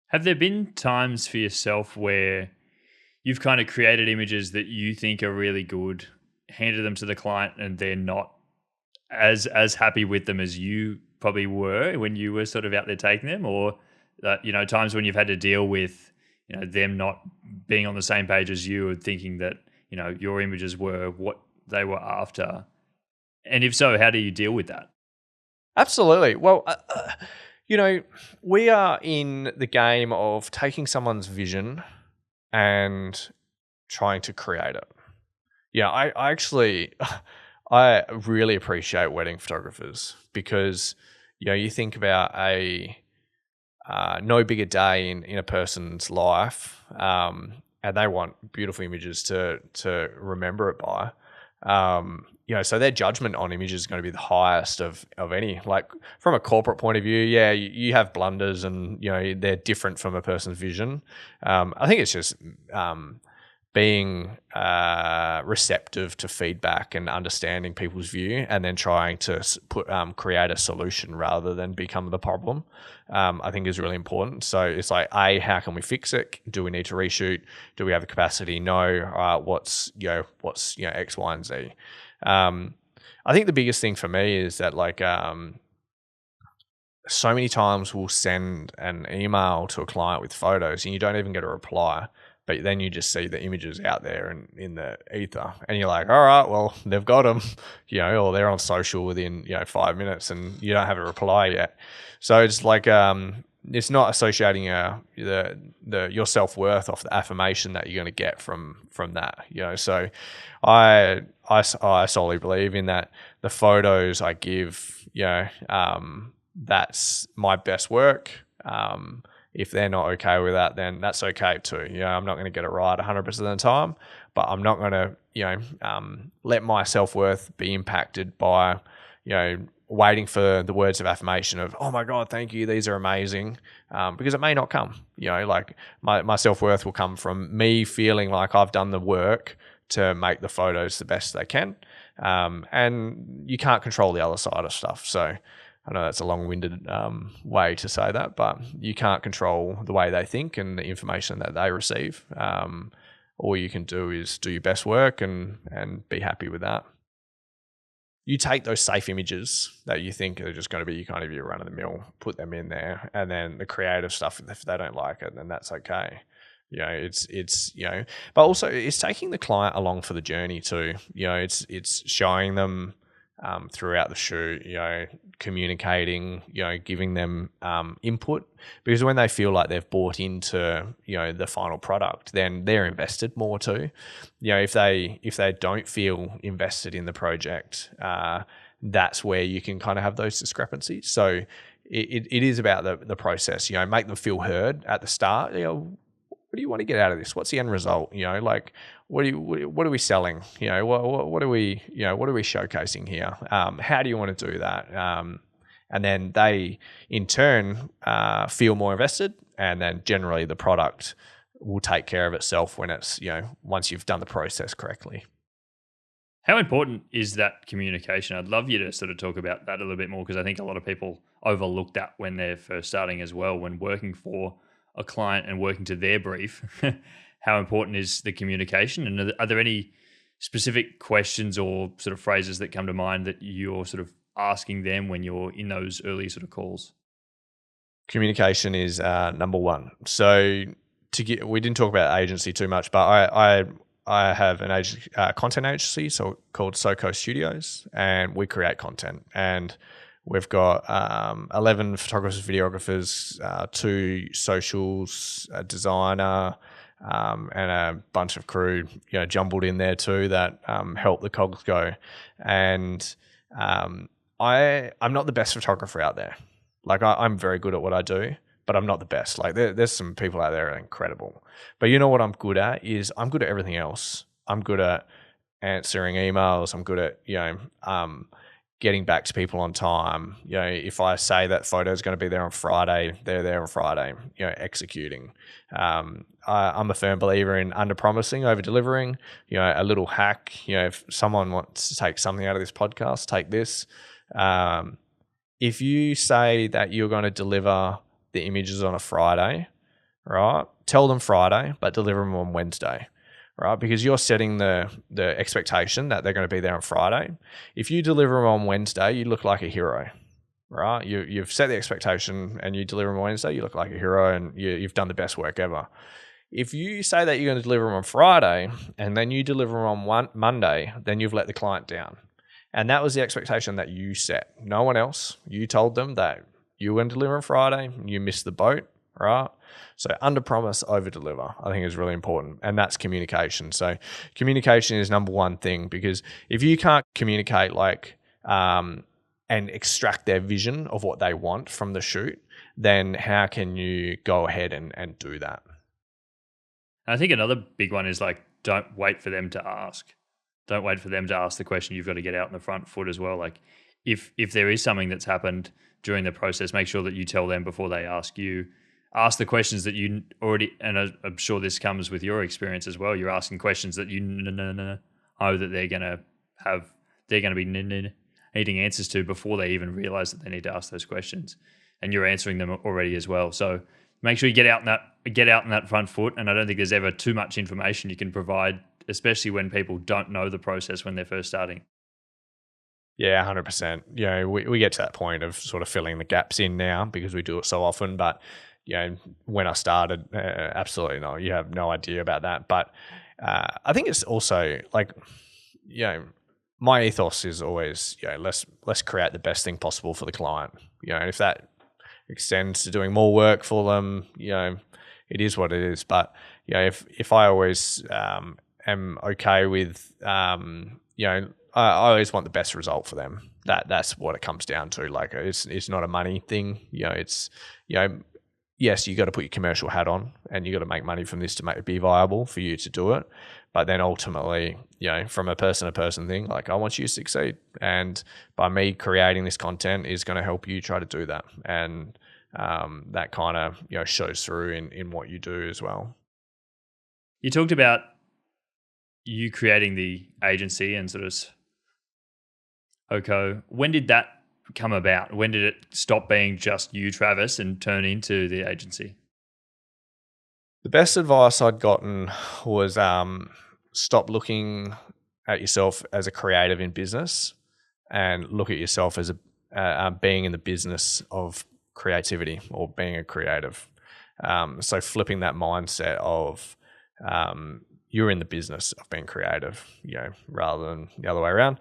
Have there been times for yourself where you've kind of created images that you think are really good, handed them to the client, and they're not as happy with them as you probably were when you were sort of out there taking them, or times when you've had to deal with them not being on the same page as you, or thinking that your images were what they were after, and if so, how do you deal with that? Absolutely. Well, we are in the game of taking someone's vision and trying to create it. I actually I really appreciate wedding photographers because, you think about a no bigger day in a person's life, and they want beautiful images to remember it by. So their judgment on images is going to be the highest of any. Like from a corporate point of view, you have blunders, and they're different from a person's vision. I think it's just being receptive to feedback and understanding people's view, and then trying to create a solution rather than become the problem, I think is really important. So it's like, how can we fix it? Do we need to reshoot? Do we have the capacity? No. What's X, Y, and Z? I think the biggest thing for me is that like so many times we'll send an email to a client with photos and you don't even get a reply. But then you just see the images out there and in the ether, and you're like, all right, well, they've got them, or they're on social within 5 minutes, and you don't have a reply yet. So it's like it's not associating your self-worth off the affirmation that you're going to get from that. So I solely believe in that. The photos I give, that's my best work. If they're not okay with that, then that's okay too. I'm not going to get it right 100% of the time, but I'm not going to, let my self-worth be impacted by, waiting for the words of affirmation of, oh my God, thank you, these are amazing, because it may not come. Like my self-worth will come from me feeling like I've done the work to make the photos the best they can, and you can't control the other side of stuff. So I know that's a long-winded way to say that, but you can't control the way they think and the information that they receive. All you can do is do your best work and be happy with that. You take those safe images that you think are just going to be kind of your run-of-the-mill, put them in there, and then the creative stuff, if they don't like it, then that's okay. But also it's taking the client along for the journey too. It's showing them throughout the shoot, communicating, giving them input, because when they feel like they've bought into, the final product, then they're invested more too. If they don't feel invested in the project, that's where you can kind of have those discrepancies. So it is about the process, make them feel heard at the start. What do you want to get out of this? What's the end result? Like what are we selling? What are we showcasing here? How do you want to do that? And then they in turn feel more invested, and then generally the product will take care of itself when it's, once you've done the process correctly. How important is that communication? I'd love you to sort of talk about that a little bit more, because I think a lot of people overlook that when they're first starting as well, when working for a client and working to their brief. How important is the communication? And are there any specific questions or sort of phrases that come to mind that you're sort of asking them when you're in those early sort of calls? Communication is number one. So we didn't talk about agency too much, but I have an content agency called SoCo Studios, and we create content. And we've got 11 photographers, videographers, 2 socials, a designer, and a bunch of crew, jumbled in there too that help the cogs go. And I'm not the best photographer out there. Like I'm very good at what I do, but I'm not the best. Like there's some people out there that are incredible. But you know what I'm good at is I'm good at everything else. I'm good at answering emails. I'm good at, getting back to people on time. If I say that photo is going to be there on Friday, they're there on Friday, executing. I'm a firm believer in under-promising, over-delivering. A little hack, if someone wants to take something out of this podcast, take this. If you say that you're going to deliver the images on a Friday, right? Tell them Friday, but deliver them on Wednesday, right? Because you're setting the expectation that they're going to be there on Friday. If you deliver them on Wednesday, you look like a hero, right? You've set the expectation and you deliver them on Wednesday, you look like a hero and you've done the best work ever. If you say that you're going to deliver them on Friday and then you deliver them on Monday, then you've let the client down. And that was the expectation that you set. No one else. You told them that you were going to deliver on Friday. You missed the boat, right? So under promise, over deliver, I think is really important. And that's communication. So communication is number one thing, because if you can't communicate and extract their vision of what they want from the shoot, then how can you go ahead and do that? I think another big one is don't wait for them to ask. Don't wait for them to ask the question. You've got to get out in the front foot as well. Like if there is something that's happened during the process, make sure that you tell them before they ask you. Ask the questions that you already, and I'm sure this comes with your experience as well. You're asking questions that you know that they're going to be needing answers to before they even realize that they need to ask those questions, and you're answering them already as well. So make sure you get out in that front foot. And I don't think there's ever too much information you can provide, especially when people don't know the process when they're first starting. Yeah, 100%. We get to that point of sort of filling the gaps in now because we do it so often. But, when I started, absolutely not. You have no idea about that. But I think it's also my ethos is always, let's create the best thing possible for the client. If that extends to doing more work for them, it is what it is. But, if I always am okay with, I always want the best result for them. That's what it comes down to. Like it's not a money thing. It's yes, you got to put your commercial hat on and you got to make money from this to make it be viable for you to do it. But then ultimately, from a person to person thing, I want you to succeed. And by me creating this content is going to help you try to do that. And that kind of shows through in what you do as well. You talked about you creating the agency and sort of OCO. When did that come about? When did it stop being just you, Travis, and turn into the agency? The best advice I'd gotten was stop looking at yourself as a creative in business and look at yourself as being in the business of creativity or being a creative. So flipping that mindset of you're in the business of being creative, rather than the other way around.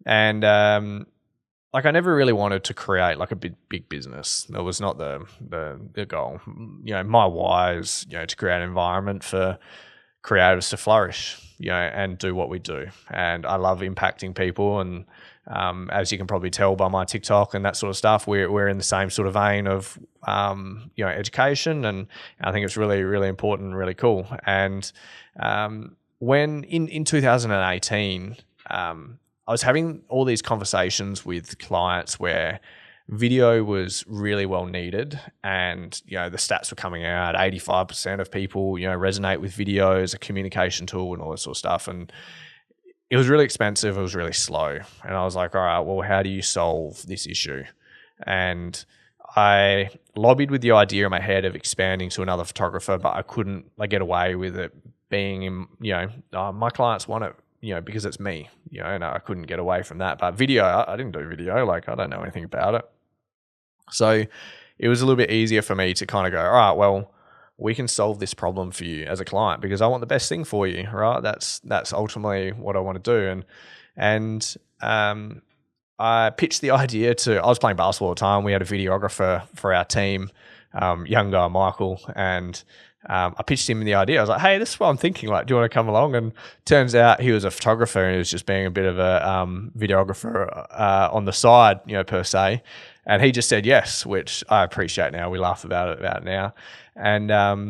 And I never really wanted to create a big business. That was not the goal. My why is to create an environment for creatives to flourish, and do what we do. And I love impacting people. And as you can probably tell by my TikTok and that sort of stuff, we're in the same sort of vein of education. And I think it's really, really important and really cool. And when in 2018. I was having all these conversations with clients where video was really well needed, and the stats were coming out. 85% of people resonate with video as a communication tool and all this sort of stuff. And it was really expensive. It was really slow. And I was like, all right, well, how do you solve this issue? And I lobbied with the idea in my head of expanding to another photographer, but I couldn't get away with it being in, my clients want it because it's me, and I couldn't get away from that. But video, I didn't do video. Like, I don't know anything about it. So it was a little bit easier for me to kind of go, all right, well, we can solve this problem for you as a client because I want the best thing for you, right? That's ultimately what I want to do. And I pitched the idea I was playing basketball at the time. We had a videographer for our team, young guy, Michael, and I pitched him the idea. I was like, hey, this is what I'm thinking. Like, do you want to come along? And turns out he was a photographer and he was just being a bit of a videographer on the side, per se. And he just said yes, which I appreciate now. We laugh about it now. And I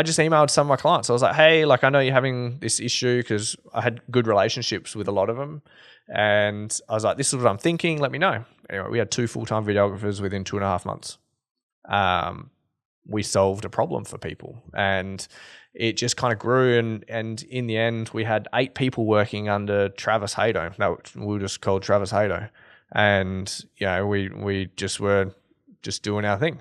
just emailed some of my clients. I was like, hey, like, I know you're having this issue, because I had good relationships with a lot of them. And I was like, this is what I'm thinking. Let me know. Anyway, we had 2 full-time videographers within 2.5 months. We solved a problem for people, and it just kind of grew. And in the end, we had 8 people working under Travis Hayto. No, we were just called Travis Hayto. And, we just were just doing our thing.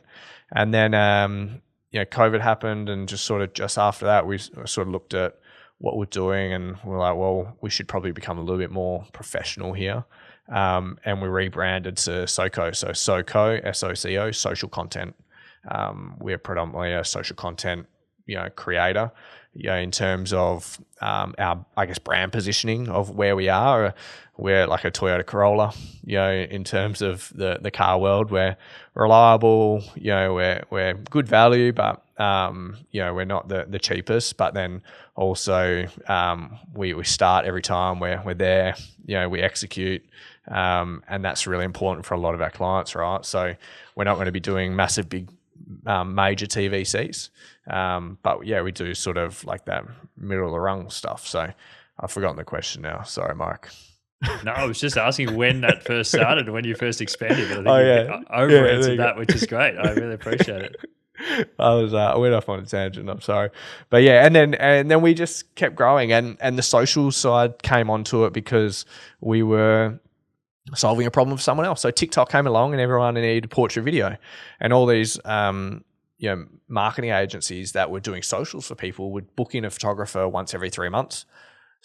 And then, COVID happened, and just after that, we sort of looked at what we're doing, and we're like, well, we should probably become a little bit more professional here. And we rebranded to SOCO. So SOCO, SOCO, social content. We're predominantly a social content, creator, in terms of our, I guess, brand positioning of where we are. We're like a Toyota Corolla, in terms of the car world. We're reliable, we're good value, but we're not the cheapest. But then also we start every time. We're there, we execute, and that's really important for a lot of our clients, right? So we're not going to be doing massive big major TVCs, but yeah, we do sort of like that middle of the rung stuff. So I've forgotten the question now. Sorry, Mike. No, I was just asking when that first started, when you first expanded. But I think you over-answered that, which is great. I really appreciate it. I went off on a tangent. I'm sorry, but yeah, and then we just kept growing, and the social side came onto it because we were solving a problem for someone else. So TikTok came along, and everyone needed portrait video, and all these marketing agencies that were doing socials for people would book in a photographer once every 3 months,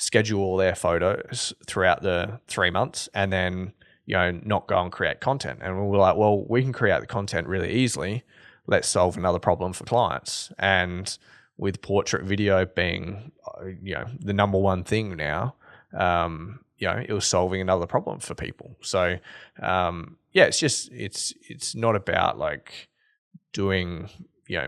schedule all their photos throughout the 3 months, and then not go and create content. And we were like, well, we can create the content really easily. Let's solve another problem for clients. And with portrait video being the number one thing now, it was solving another problem for people. So it's not about like doing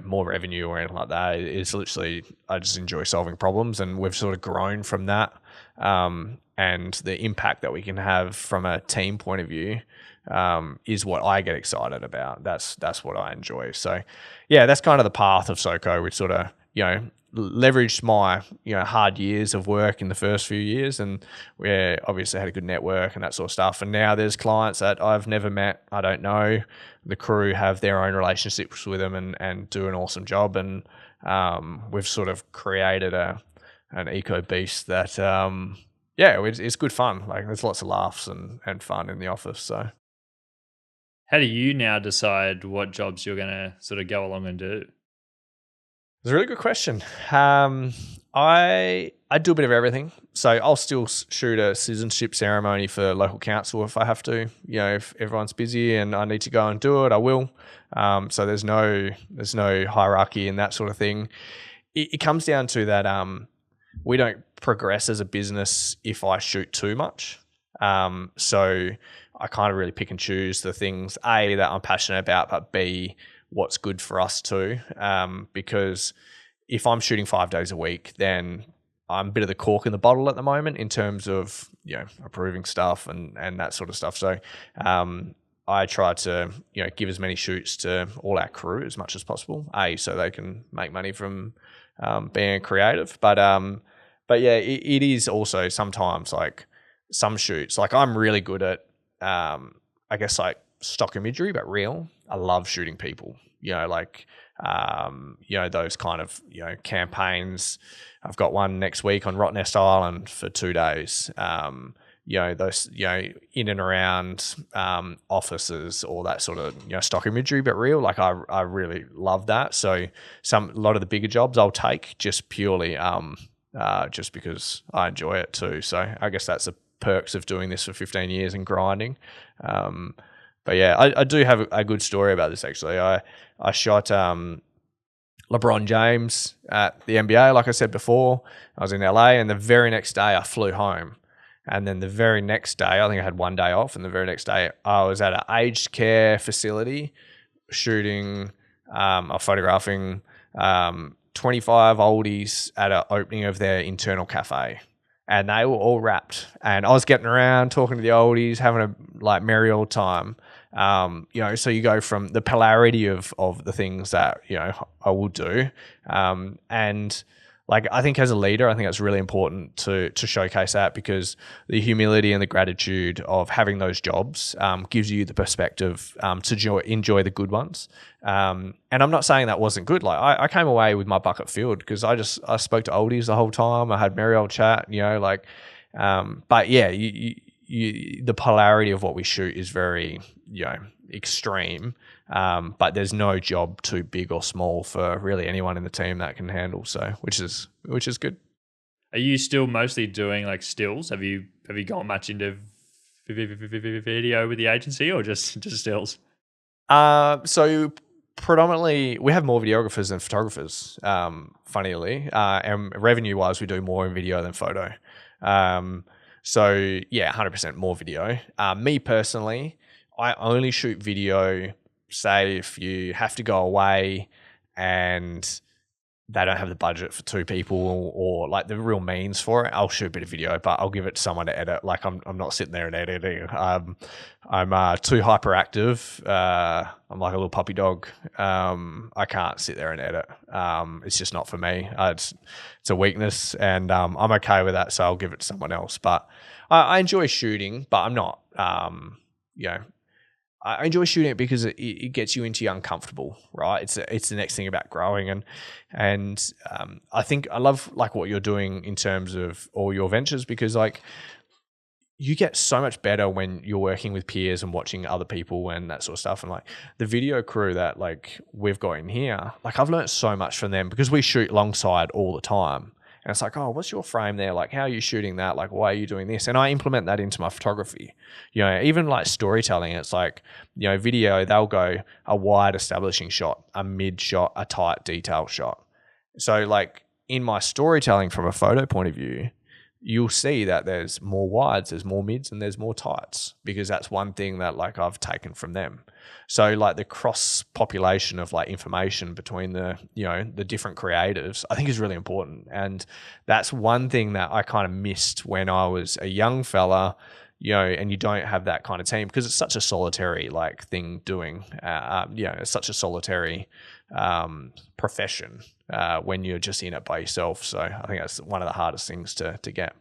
more revenue or anything like that. It's literally, I just enjoy solving problems, and we've sort of grown from that. And the impact that we can have from a team point of view is what I get excited about. That's what I enjoy. So yeah, that's kind of the path of SOCO, which sort of leveraged my hard years of work in the first few years, and we obviously had a good network and that sort of stuff. And now there's clients that I've never met, I don't know. The crew have their own relationships with them and do an awesome job. And we've sort of created an eco beast that it's good fun. Like, there's lots of laughs and fun in the office. So how do you now decide what jobs you're going to sort of go along and do? It's a really good question. I do a bit of everything. So I'll still shoot a citizenship ceremony for local council if I have to. If everyone's busy and I need to go and do it, I will. So there's no hierarchy and that sort of thing. It comes down to that we don't progress as a business if I shoot too much. So I kind of really pick and choose the things, A, that I'm passionate about, but B, what's good for us too. Because if I'm shooting 5 days a week, then I'm a bit of the cork in the bottle at the moment in terms of approving stuff and that sort of stuff. So I try to give as many shoots to all our crew as much as possible. A, so they can make money from being creative, but yeah, it is also sometimes like some shoots. Like, I'm really good at I guess like stock imagery, but real. I love shooting people. Those kind of campaigns. I've got one next week on Rottnest Island for 2 days. Those in and around offices, all that sort of stock imagery, but real. Like, I really love that. So a lot of the bigger jobs I'll take just purely just because I enjoy it too. So I guess that's the perks of doing this for 15 years and grinding. But yeah, I do have a good story about this actually. I shot LeBron James at the NBA, like I said before. I was in LA, and the very next day I flew home. And then the very next day, I think I had one day off, and the very next day I was at an aged care facility shooting or photographing 25 oldies at an opening of their internal cafe. And they were all wrapped. And I was getting around, talking to the oldies, having a merry old time. So you go from the polarity of the things that, I will do. And I think as a leader, I think that's really important to showcase that, because the humility and the gratitude of having those jobs gives you the perspective to enjoy the good ones. And I'm not saying that wasn't good. I came away with my bucket filled because I spoke to oldies the whole time. I had merry old chat, but yeah, the polarity of what we shoot is very, extreme. But there's no job too big or small for really anyone in the team that can handle. So, which is good. Are you still mostly doing stills? Have you gone much into video with the agency, or just stills? So predominantly we have more videographers than photographers, funnily. And revenue wise, we do more in video than photo. So yeah, 100% more video. Me personally, I only shoot video, say if you have to go away and they don't have the budget for 2 people or the real means for it, I'll shoot a bit of video, but I'll give it to someone to edit. I'm not sitting there and editing. I'm too hyperactive. I'm like a little puppy dog. I can't sit there and edit. It's just not for me. It's a weakness, and I'm okay with that, so I'll give it to someone else. But I enjoy shooting, but I'm not, I enjoy shooting it because it gets you into uncomfortable, right? It's the next thing about growing, and I think I love what you're doing in terms of all your ventures, because you get so much better when you're working with peers and watching other people and that sort of stuff. And the video crew that we've got in here, I've learned so much from them because we shoot alongside all the time. And it's oh, what's your frame there? How are you shooting that? Why are you doing this? And I implement that into my photography. Even storytelling, it's video, they'll go a wide establishing shot, a mid shot, a tight detail shot. So in my storytelling from a photo point of view, you'll see that there's more wides, there's more mids, and there's more tights, because that's one thing that I've taken from them. So the cross population of information between the different creatives, I think is really important. And that's one thing that I kind of missed when I was a young fella, and you don't have that kind of team, because it's such a solitary thing doing, it's such a solitary profession when you're just in it by yourself. So I think that's one of the hardest things to get.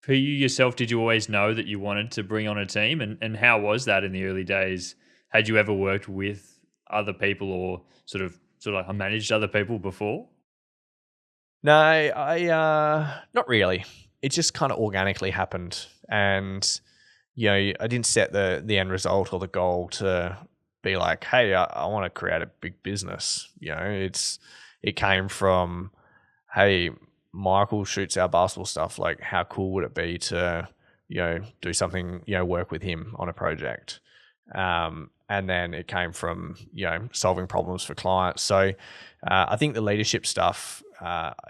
For you yourself, did you always know that you wanted to bring on a team? And how was that in the early days? Had you ever worked with other people or sort of managed other people before? No, I not really. It just kind of organically happened. And, I didn't set the end result or the goal to be hey, I want to create a big business. It came from, hey, Michael shoots our basketball stuff. How cool would it be to, do something, work with him on a project? And then it came from, solving problems for clients. So I think the leadership stuff,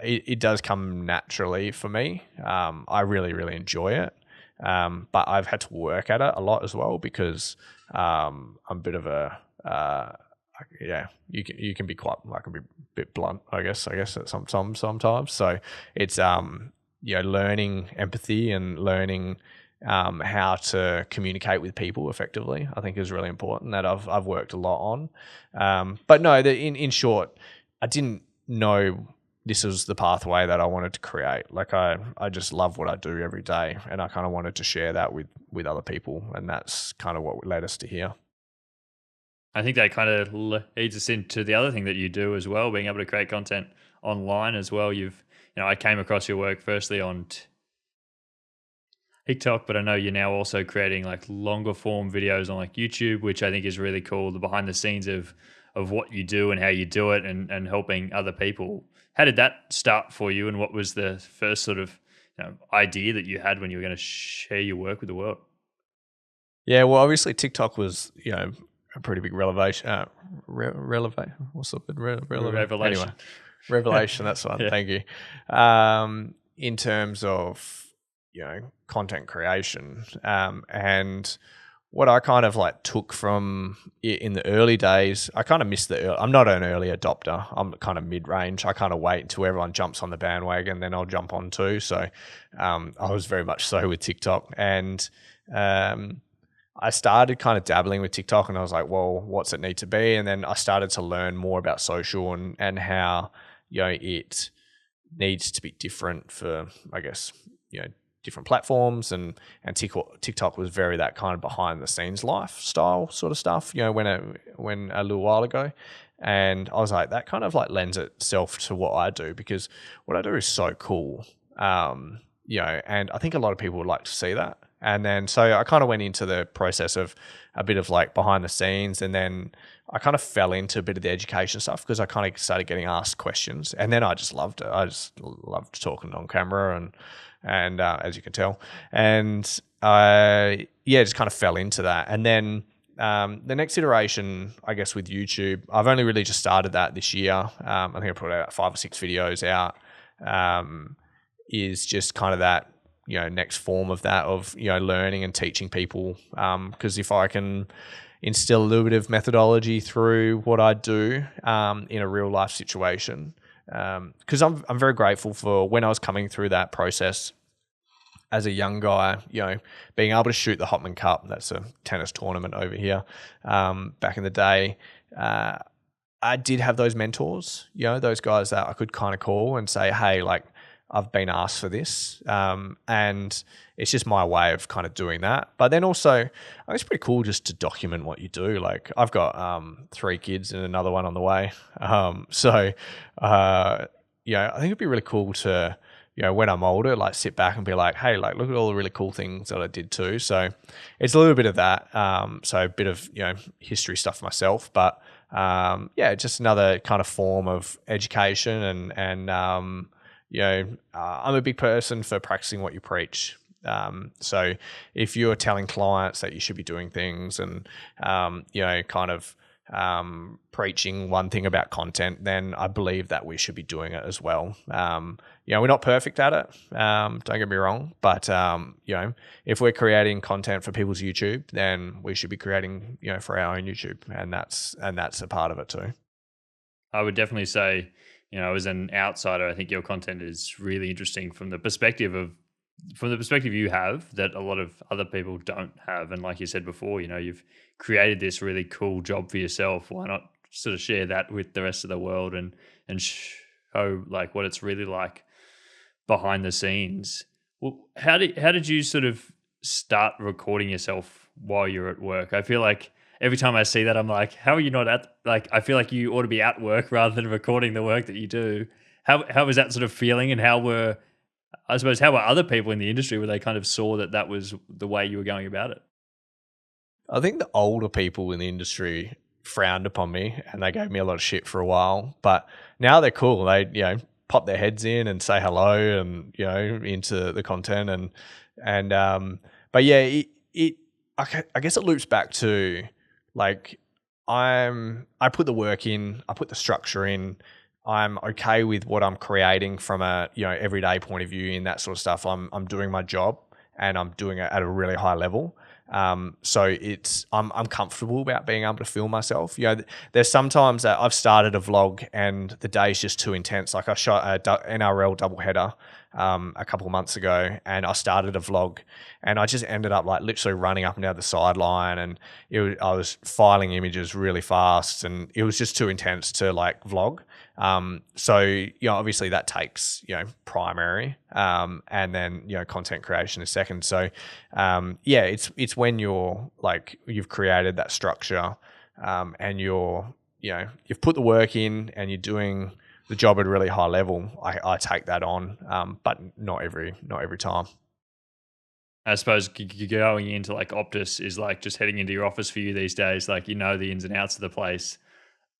it does come naturally for me. I really, really enjoy it. But I've had to work at it a lot as well, because I'm a bit of a, you can be quite, I can be a bit blunt, I guess at sometimes. So it's, learning empathy and learning how to communicate with people effectively, I think is really important, that I've worked a lot on. But no, in short, I didn't know this was the pathway that I wanted to create. I just love what I do every day, and I kind of wanted to share that with other people, and that's kind of what led us to here. I think that kind of leads us into the other thing that you do as well, being able to create content online as well. I came across your work firstly on TikTok, but I know you're now also creating longer form videos on YouTube, which I think is really cool. The behind the scenes of what you do and how you do it, and helping other people how did that start for you, and what was the first sort of idea that you had when you were going to share your work with the world? Yeah, well, obviously TikTok was, a pretty big revelation. What's the word? Revelation. Anyway, revelation. That's one. Yeah. Thank you. In terms of content creation, and what I kind of like took from it in the early days, I kind of missed I'm not an early adopter. I'm kind of mid-range. I kind of wait until everyone jumps on the bandwagon, then I'll jump on too. So I was very much so with TikTok, and I started kind of dabbling with TikTok, and I was like, well, what's it need to be? And then I started to learn more about social and how, it needs to be different for, I guess, different platforms, and TikTok was very that kind of behind the scenes lifestyle sort of stuff, when a little while ago. And I was like, that kind of like lends itself to what I do, because what I do is so cool. And I think a lot of people would like to see that. And then, so I kind of went into the process of a bit of like behind the scenes, and then I kind of fell into a bit of the education stuff because I kind of started getting asked questions, and then I just loved it. I just loved talking on camera, and as you can tell, and I just kind of fell into that. And then the next iteration, I guess, with YouTube, I've only really just started that this year. I think I put about 5 or 6 videos out. Is just kind of that, next form of that, of, learning and teaching people. Because if I can instill a little bit of methodology through what I do in a real life situation, because I'm very grateful for when I was coming through that process as a young guy, being able to shoot the Hopman Cup. That's a tennis tournament over here. Back in the day, I did have those mentors, those guys that I could kind of call and say, hey, like, I've been asked for this, and it's just my way of kind of doing that. But then also, I think it's pretty cool just to document what you do. Like, I've got 3 kids and another one on the way. I think it'd be really cool to, when I'm older, like sit back and be like, hey, like, look at all the really cool things that I did too. So it's a little bit of that. So a bit of, history stuff myself, but just another kind of form of education, and I'm a big person for practicing what you preach. So if you're telling clients that you should be doing things, and, kind of preaching one thing about content, then I believe that we should be doing it as well. We're not perfect at it. Don't get me wrong, but, if we're creating content for people's YouTube, then we should be creating, for our own YouTube, and that's a part of it too. I would definitely say, as an outsider, I think your content is really interesting from the perspective you have that a lot of other people don't have. And like you said before, you've created this really cool job for yourself. Why not sort of share that with the rest of the world and show like what it's really like behind the scenes? Well, how did you sort of start recording yourself while you're at work? I feel like every time I see that, I'm like, how are you not I feel like you ought to be at work rather than recording the work that you do. How was that sort of feeling, and how were other people in the industry where they kind of saw that was the way you were going about it? I think the older people in the industry frowned upon me, and they gave me a lot of shit for a while, but now they're cool. They, pop their heads in and say hello, and, into the content, but yeah, I guess it loops back to, like, I put the work in, I put the structure in, I'm okay with what I'm creating from a, everyday point of view in that sort of stuff. I'm doing my job, and I'm doing it at a really high level. So I'm comfortable about being able to film myself. There's sometimes that I've started a vlog and the day's just too intense. Like, I shot a NRL doubleheader a couple of months ago, and I started a vlog, and I just ended up like literally running up and down the sideline, and I was filing images really fast, and it was just too intense to like vlog. So obviously that takes primary, and then content creation is second. So it's when you're like, you've created that structure, and you've put the work in, and you're doing the job at a really high level. I take that on, but not every time. I suppose going into like Optus is like just heading into your office for you these days. Like, the ins and outs of the place.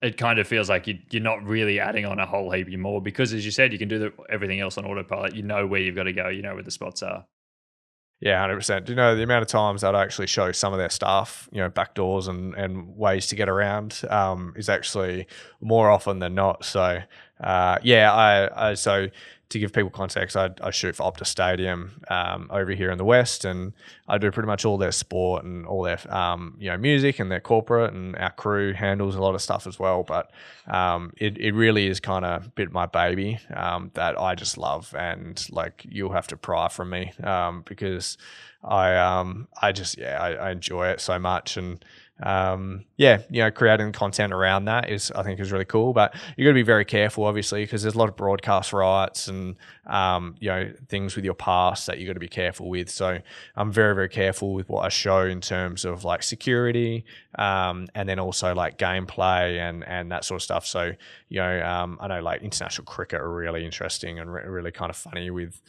it kind of feels like you're not really adding on a whole heap more because, as you said, you can do everything else on autopilot. You know where you've got to go. You know where the spots are. Yeah, 100%. Do you know the amount of times that I actually show some of their staff, back doors and ways to get around is actually more often than not. So, so to give people context, I shoot for Optus Stadium over here in the West, and I do pretty much all their sport and all their music and their corporate, and our crew handles a lot of stuff as well. But it really is kind of a bit my baby that I just love, and like you'll have to pry from me because I enjoy it so much. And creating content around that I think is really cool, but you got to be very careful, obviously, because there's a lot of broadcast rights and things with your past that you got to be careful with. So I'm very, very careful with what I show in terms of like security, and then also like gameplay and that sort of stuff. So I know like international cricket are really interesting and really kind of funny with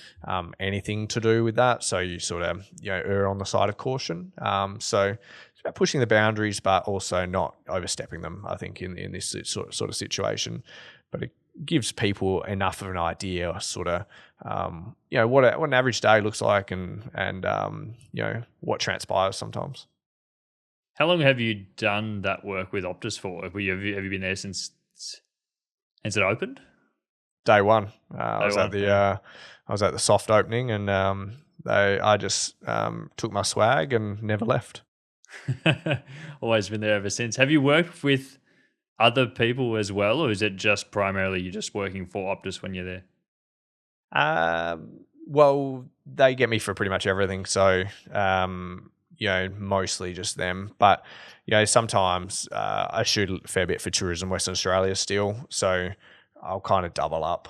anything to do with that. So you sort of err on the side of caution. So about pushing the boundaries, but also not overstepping them, I think, in this sort of situation. But it gives people enough of an idea, sort of, what an average day looks like, and what transpires sometimes. How long have you done that work with Optus for? Have you been there since it opened? Day one. I was at the soft opening, and I just took my swag and never left. Always been there ever since. Have you worked with other people as well, or is it just primarily you're just working for Optus when you're there? Well, they get me for pretty much everything. So, mostly just them. But, sometimes I shoot a fair bit for Tourism Western Australia still. So I'll kind of double up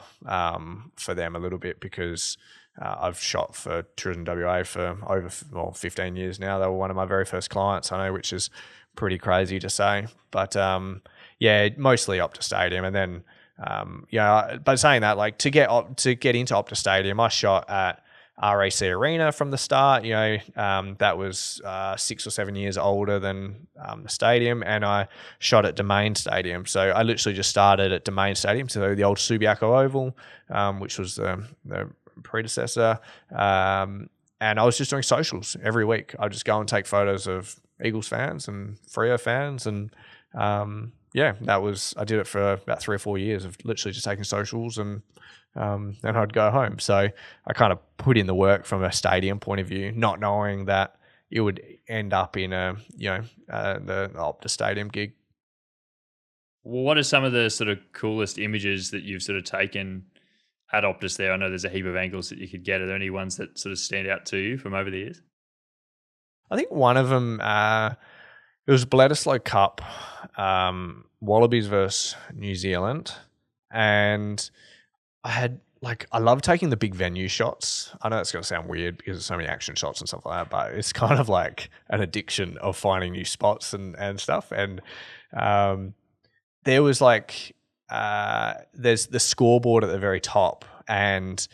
for them a little bit because I've shot for Tourism WA for over 15 years now. They were one of my very first clients, I know, which is pretty crazy to say. But mostly Optus Stadium, and then but saying that, like to get into Optus Stadium, I shot at RAC Arena from the start. That was 6 or 7 years older than the stadium, and I shot at Domain Stadium. So I literally just started at Domain Stadium, so the old Subiaco Oval, which was the predecessor, and I was just doing socials every week. I'd just go and take photos of Eagles fans and Freo fans, and I did it for about 3 or 4 years of literally just taking socials, and then I'd go home. So I kind of put in the work from a stadium point of view, not knowing that it would end up in the Optus Stadium gig. Well, what are some of the sort of coolest images that you've sort of taken at Optus there? I know there's a heap of angles that you could get. Are there any ones that sort of stand out to you from over the years? I think one of them, it was Bledisloe Cup, Wallabies versus New Zealand. And I love taking the big venue shots. I know it's going to sound weird because there's so many action shots and stuff like that, but it's kind of like an addiction of finding new spots and stuff. And there was there's the scoreboard at the very top, and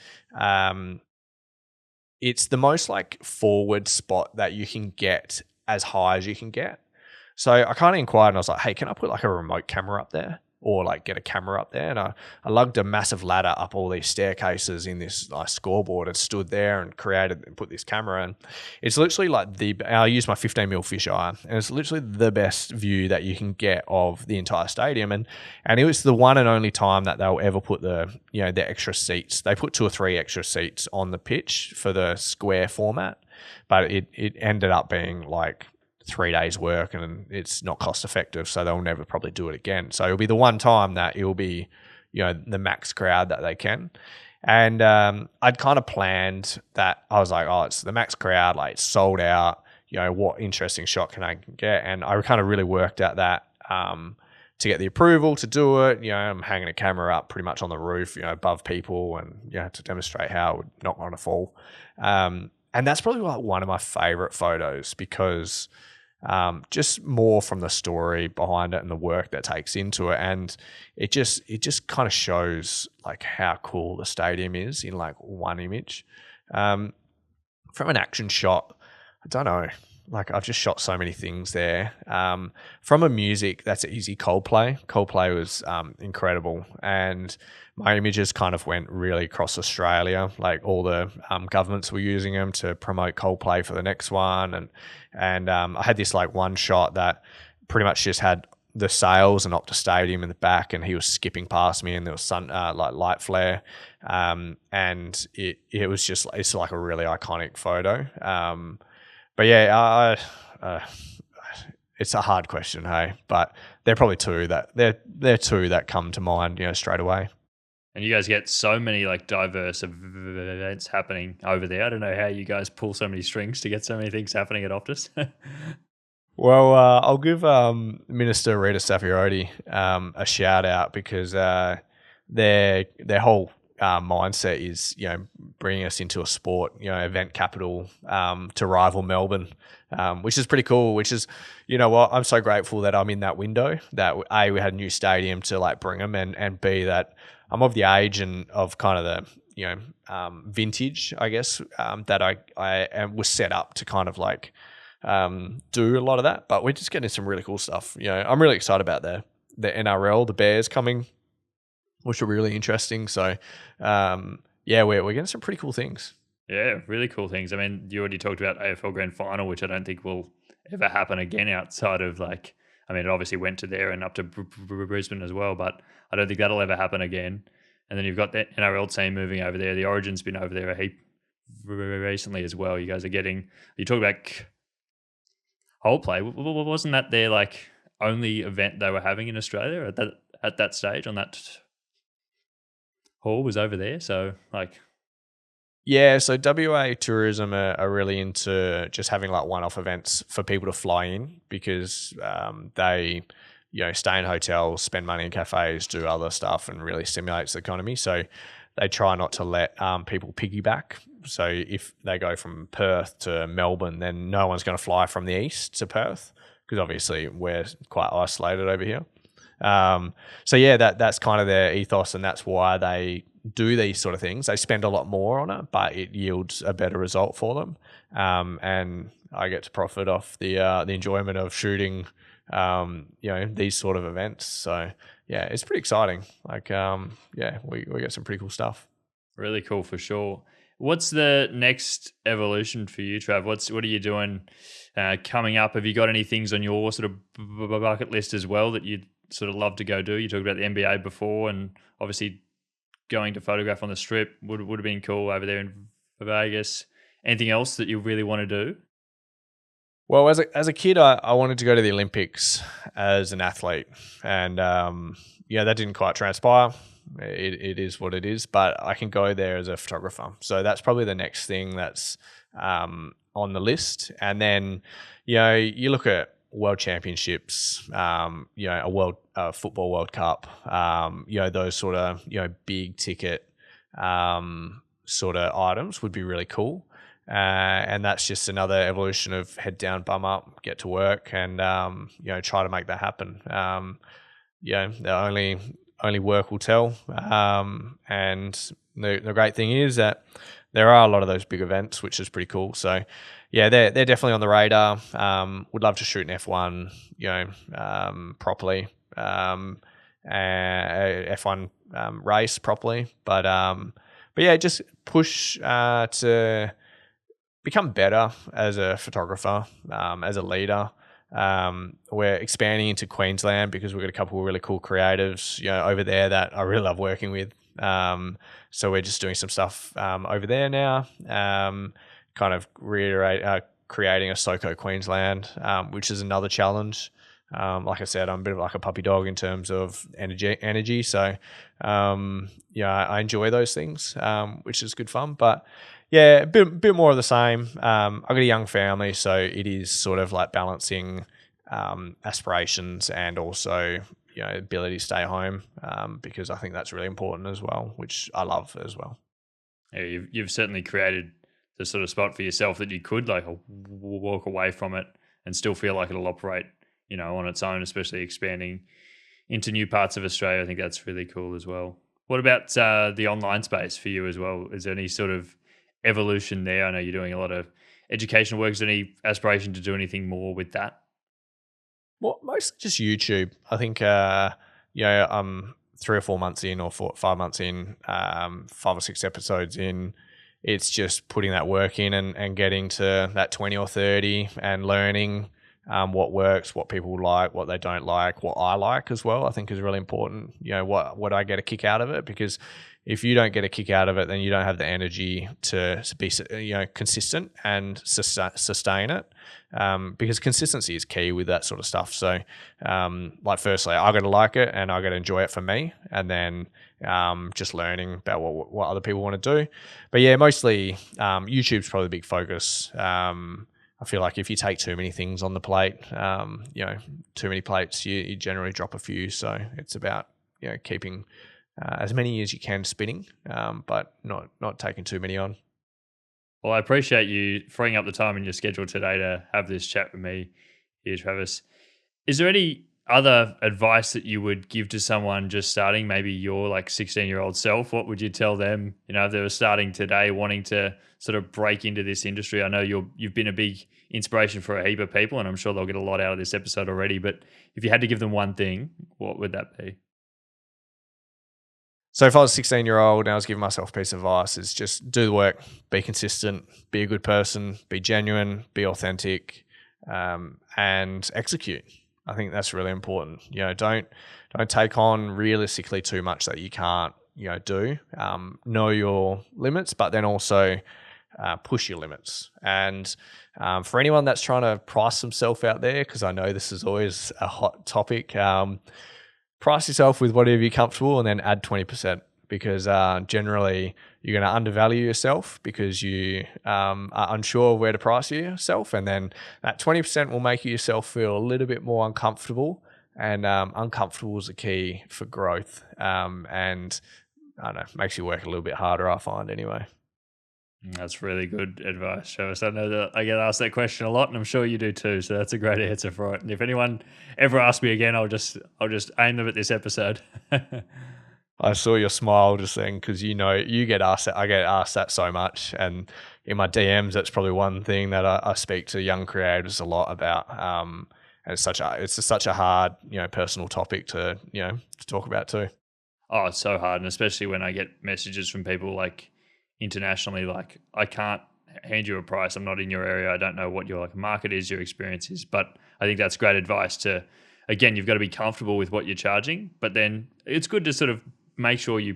it's the most like forward spot that you can get as high as you can get. So I kind of inquired, and I was like, hey, can I put like a remote camera up there, or like get a camera up there? And I lugged a massive ladder up all these staircases in this scoreboard and stood there and created and put this camera. And it's literally like I used my 15mm fisheye, and it's literally the best view that you can get of the entire stadium. And it was the one and only time that they'll ever put the extra seats. They put 2 or 3 extra seats on the pitch for the square format, but it ended up being like 3 days work, and it's not cost effective, so they'll never probably do it again. So it'll be the one time that it'll be the max crowd that they can. And I'd kind of planned that. I was like, oh, it's the max crowd, like it's sold out, what interesting shot can I get? And I kind of really worked at that to get the approval to do it. I'm hanging a camera up pretty much on the roof, above people, and to demonstrate how it would not want to fall. And that's probably like one of my favorite photos, because just more from the story behind it and the work that takes into it, and it just kind of shows like how cool the stadium is in like one image. From an action shot, I don't know. like I've just shot so many things there. From a music, that's easy. Coldplay. Coldplay was incredible, and my images kind of went really across Australia. Like all the governments were using them to promote Coldplay for the next one, and I had this like one shot that pretty much just had the sails and Optus Stadium in the back, and he was skipping past me, and there was like light flare, and it was just, it's like a really iconic photo. But yeah, it's a hard question, hey. But they're probably two that come to mind, straight away. And you guys get so many like diverse events happening over there. I don't know how you guys pull so many strings to get so many things happening at Optus. Well, I'll give Minister Rita Saffioti a shout out, because their whole mindset is bringing us into a sport event capital to rival Melbourne, which is pretty cool. Which is, what, I'm so grateful that I'm in that window, that A, we had a new stadium to like bring them, and B, that I'm of the age and of kind of the vintage, I guess, that I was set up to kind of like do a lot of that. But we're just getting some really cool stuff. I'm really excited about the NRL, the Bears coming, which are really interesting. So yeah, we're getting some pretty cool things. Yeah, really cool things. I mean, you already talked about AFL Grand Final, which I don't think will ever happen again outside of like, I mean, it obviously went to there and up to Brisbane as well, but I don't think that'll ever happen again. And then you've got the NRL team moving over there. The Origin's been over there a heap recently as well. You guys are getting, you talk about Coldplay. Wasn't that their like only event they were having in Australia at that stage? On that hall was over there, so like. Yeah, so WA tourism are really into just having like one-off events for people to fly in, because they stay in hotels, spend money in cafes, do other stuff, and really stimulates the economy. So they try not to let people piggyback. So if they go from Perth to Melbourne, then no one's going to fly from the east to Perth, because obviously we're quite isolated over here. So yeah, that's kind of their ethos, and that's why they do these sort of things. They spend a lot more on it, but it yields a better result for them. And I get to profit off the enjoyment of shooting, these sort of events. So yeah, it's pretty exciting. Like, yeah, we get some pretty cool stuff. Really cool for sure. What's the next evolution for you, Trav? What are you doing coming up? Have you got any things on your sort of bucket list as well that you'd sort of love to go do? You talked about the NBA before, and obviously going to photograph on the Strip would have been cool over there in Vegas. Anything else that you really want to do? Well, as a kid, I wanted to go to the Olympics as an athlete, and that didn't quite transpire. It is what it is, but I can go there as a photographer. So that's probably the next thing that's on the list. And then, you look at World Championships, a World Football World Cup, those sort of big ticket sort of items would be really cool. And that's just another evolution of head down, bum up, get to work, and try to make that happen. The only work will tell. And the great thing is that there are a lot of those big events, which is pretty cool. So yeah, they're definitely on the radar. Would love to shoot an F1, properly, F1 race properly. But yeah, just push to become better as a photographer, as a leader. We're expanding into Queensland because we've got a couple of really cool creatives, over there that I really love working with. So we're just doing some stuff over there now. Kind of creating a SoCo Queensland, which is another challenge. Like I said, I'm a bit of like a puppy dog in terms of energy. So I enjoy those things, which is good fun. But yeah, a bit more of the same. I've got a young family, so it is sort of like balancing aspirations and also ability to stay home, because I think that's really important as well, which I love as well. Yeah, you've certainly created the sort of spot for yourself that you could like walk away from it and still feel like it'll operate, on its own, especially expanding into new parts of Australia. I think that's really cool as well. What about the online space for you as well? Is there any sort of evolution there? I know you're doing a lot of educational work? Is there any aspiration to do anything more with that? Well, mostly just YouTube. I think, I'm 3 or 4 months in, or 5 months in, 5 or 6 episodes in. It's just putting that work in and getting to that 20 or 30 and learning what works, what people like, what they don't like, what I like as well, I think is really important. What I get a kick out of it, because if you don't get a kick out of it, then you don't have the energy to be consistent and sustain it, because consistency is key with that sort of stuff. So firstly, I got to like it and I got to enjoy it for me, and then just learning about what other people want to do. But yeah, mostly YouTube's probably the big focus. I feel like if you take too many things on the plate, too many plates, you generally drop a few. So it's about keeping as many as you can spinning, but not taking too many on. Well, I appreciate you freeing up the time in your schedule today to have this chat with me here, Travis. Is there any other advice that you would give to someone just starting, maybe your 16-year-old self? What would you tell them, if they were starting today, wanting to sort of break into this industry? I know you've been a big inspiration for a heap of people, and I'm sure they'll get a lot out of this episode already. But if you had to give them one thing, what would that be? So if I was a 16-year-old and I was giving myself a piece of advice, is just do the work, be consistent, be a good person, be genuine, be authentic, and execute. I think that's really important. Don't take on realistically too much that you can't, do. Know your limits, but then also push your limits. And for anyone that's trying to price themselves out there, because I know this is always a hot topic, price yourself with whatever you're comfortable and then add 20%, because generally you're going to undervalue yourself because you are unsure of where to price yourself. And then that 20% will make yourself feel a little bit more uncomfortable, and uncomfortable is a key for growth. And I don't know, makes you work a little bit harder, I find anyway. That's really good advice, Travis. I know that I get asked that question a lot, and I'm sure you do too. So that's a great answer for it. And if anyone ever asks me again, I'll just aim them at this episode. I saw your smile just then, because you get asked that. I get asked that so much, and in my DMs, that's probably one thing that I speak to young creators a lot about. And it's such a hard personal topic to talk about too. Oh, it's so hard, and especially when I get messages from people internationally, I can't hand you a price. I'm not in your area. I don't know what your market is, your experience is. But I think that's great advice to, again, you've got to be comfortable with what you're charging, but then it's good to sort of make sure you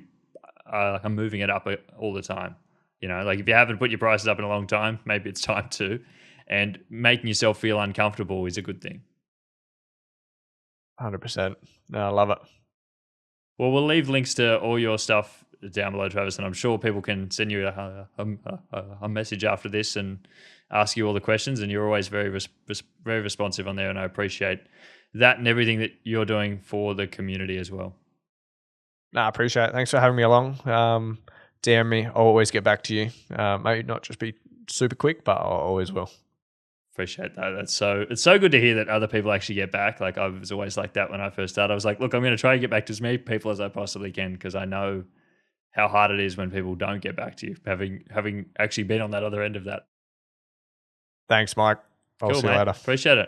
are moving it up all the time. If you haven't put your prices up in a long time, maybe it's time to, and making yourself feel uncomfortable is a good thing. 100%. No, I love it. Well, we'll leave links to all your stuff down below, Travis, and I'm sure people can send you a message after this and ask you all the questions, and you're always very responsive on there, and I appreciate that and everything that you're doing for the community as well. No, I appreciate it. Thanks for having me along. DM me. I'll always get back to you. Maybe not just be super quick, but I always will. Appreciate that. It's so good to hear that other people actually get back. I was always like that when I first started. I was like, look, I'm going to try and get back to as many people as I possibly can, because I know how hard it is when people don't get back to you, having actually been on that other end of that. Thanks, Mike. I'll see you later. Appreciate it.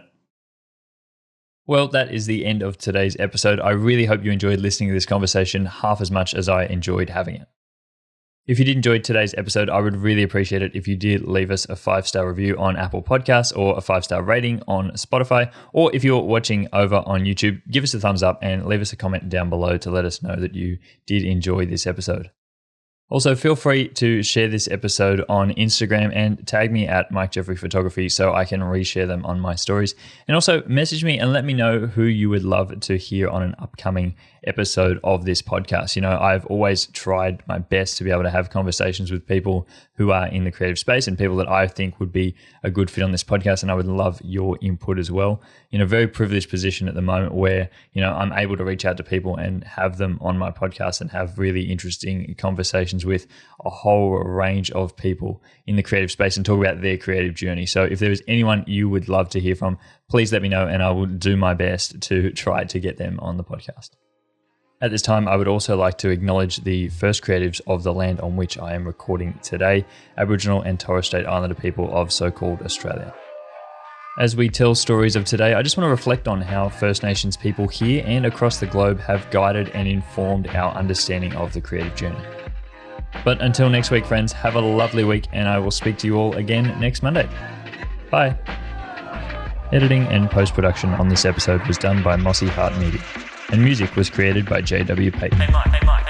Well, that is the end of today's episode. I really hope you enjoyed listening to this conversation half as much as I enjoyed having it. If you did enjoy today's episode, I would really appreciate it if you did leave us a 5-star review on Apple Podcasts or a 5-star rating on Spotify. Or if you're watching over on YouTube, give us a thumbs up and leave us a comment down below to let us know that you did enjoy this episode. Also, feel free to share this episode on Instagram and tag me at Mike Jeffrey Photography so I can reshare them on my stories. And also message me and let me know who you would love to hear on an upcoming episode of this podcast. I've always tried my best to be able to have conversations with people who are in the creative space and people that I think would be a good fit on this podcast. And I would love your input as well. In a very privileged position at the moment where, I'm able to reach out to people and have them on my podcast and have really interesting conversations with a whole range of people in the creative space and talk about their creative journey. So if there is anyone you would love to hear from, please let me know and I will do my best to try to get them on the podcast. At this time, I would also like to acknowledge the first creatives of the land on which I am recording today, Aboriginal and Torres Strait Islander people of so-called Australia. As we tell stories of today, I just want to reflect on how First Nations people here and across the globe have guided and informed our understanding of the creative journey. But until next week, friends, have a lovely week, and I will speak to you all again next Monday. Bye. Editing and post-production on this episode was done by Mossy Media, and music was created by JW Payton. Hey Mike.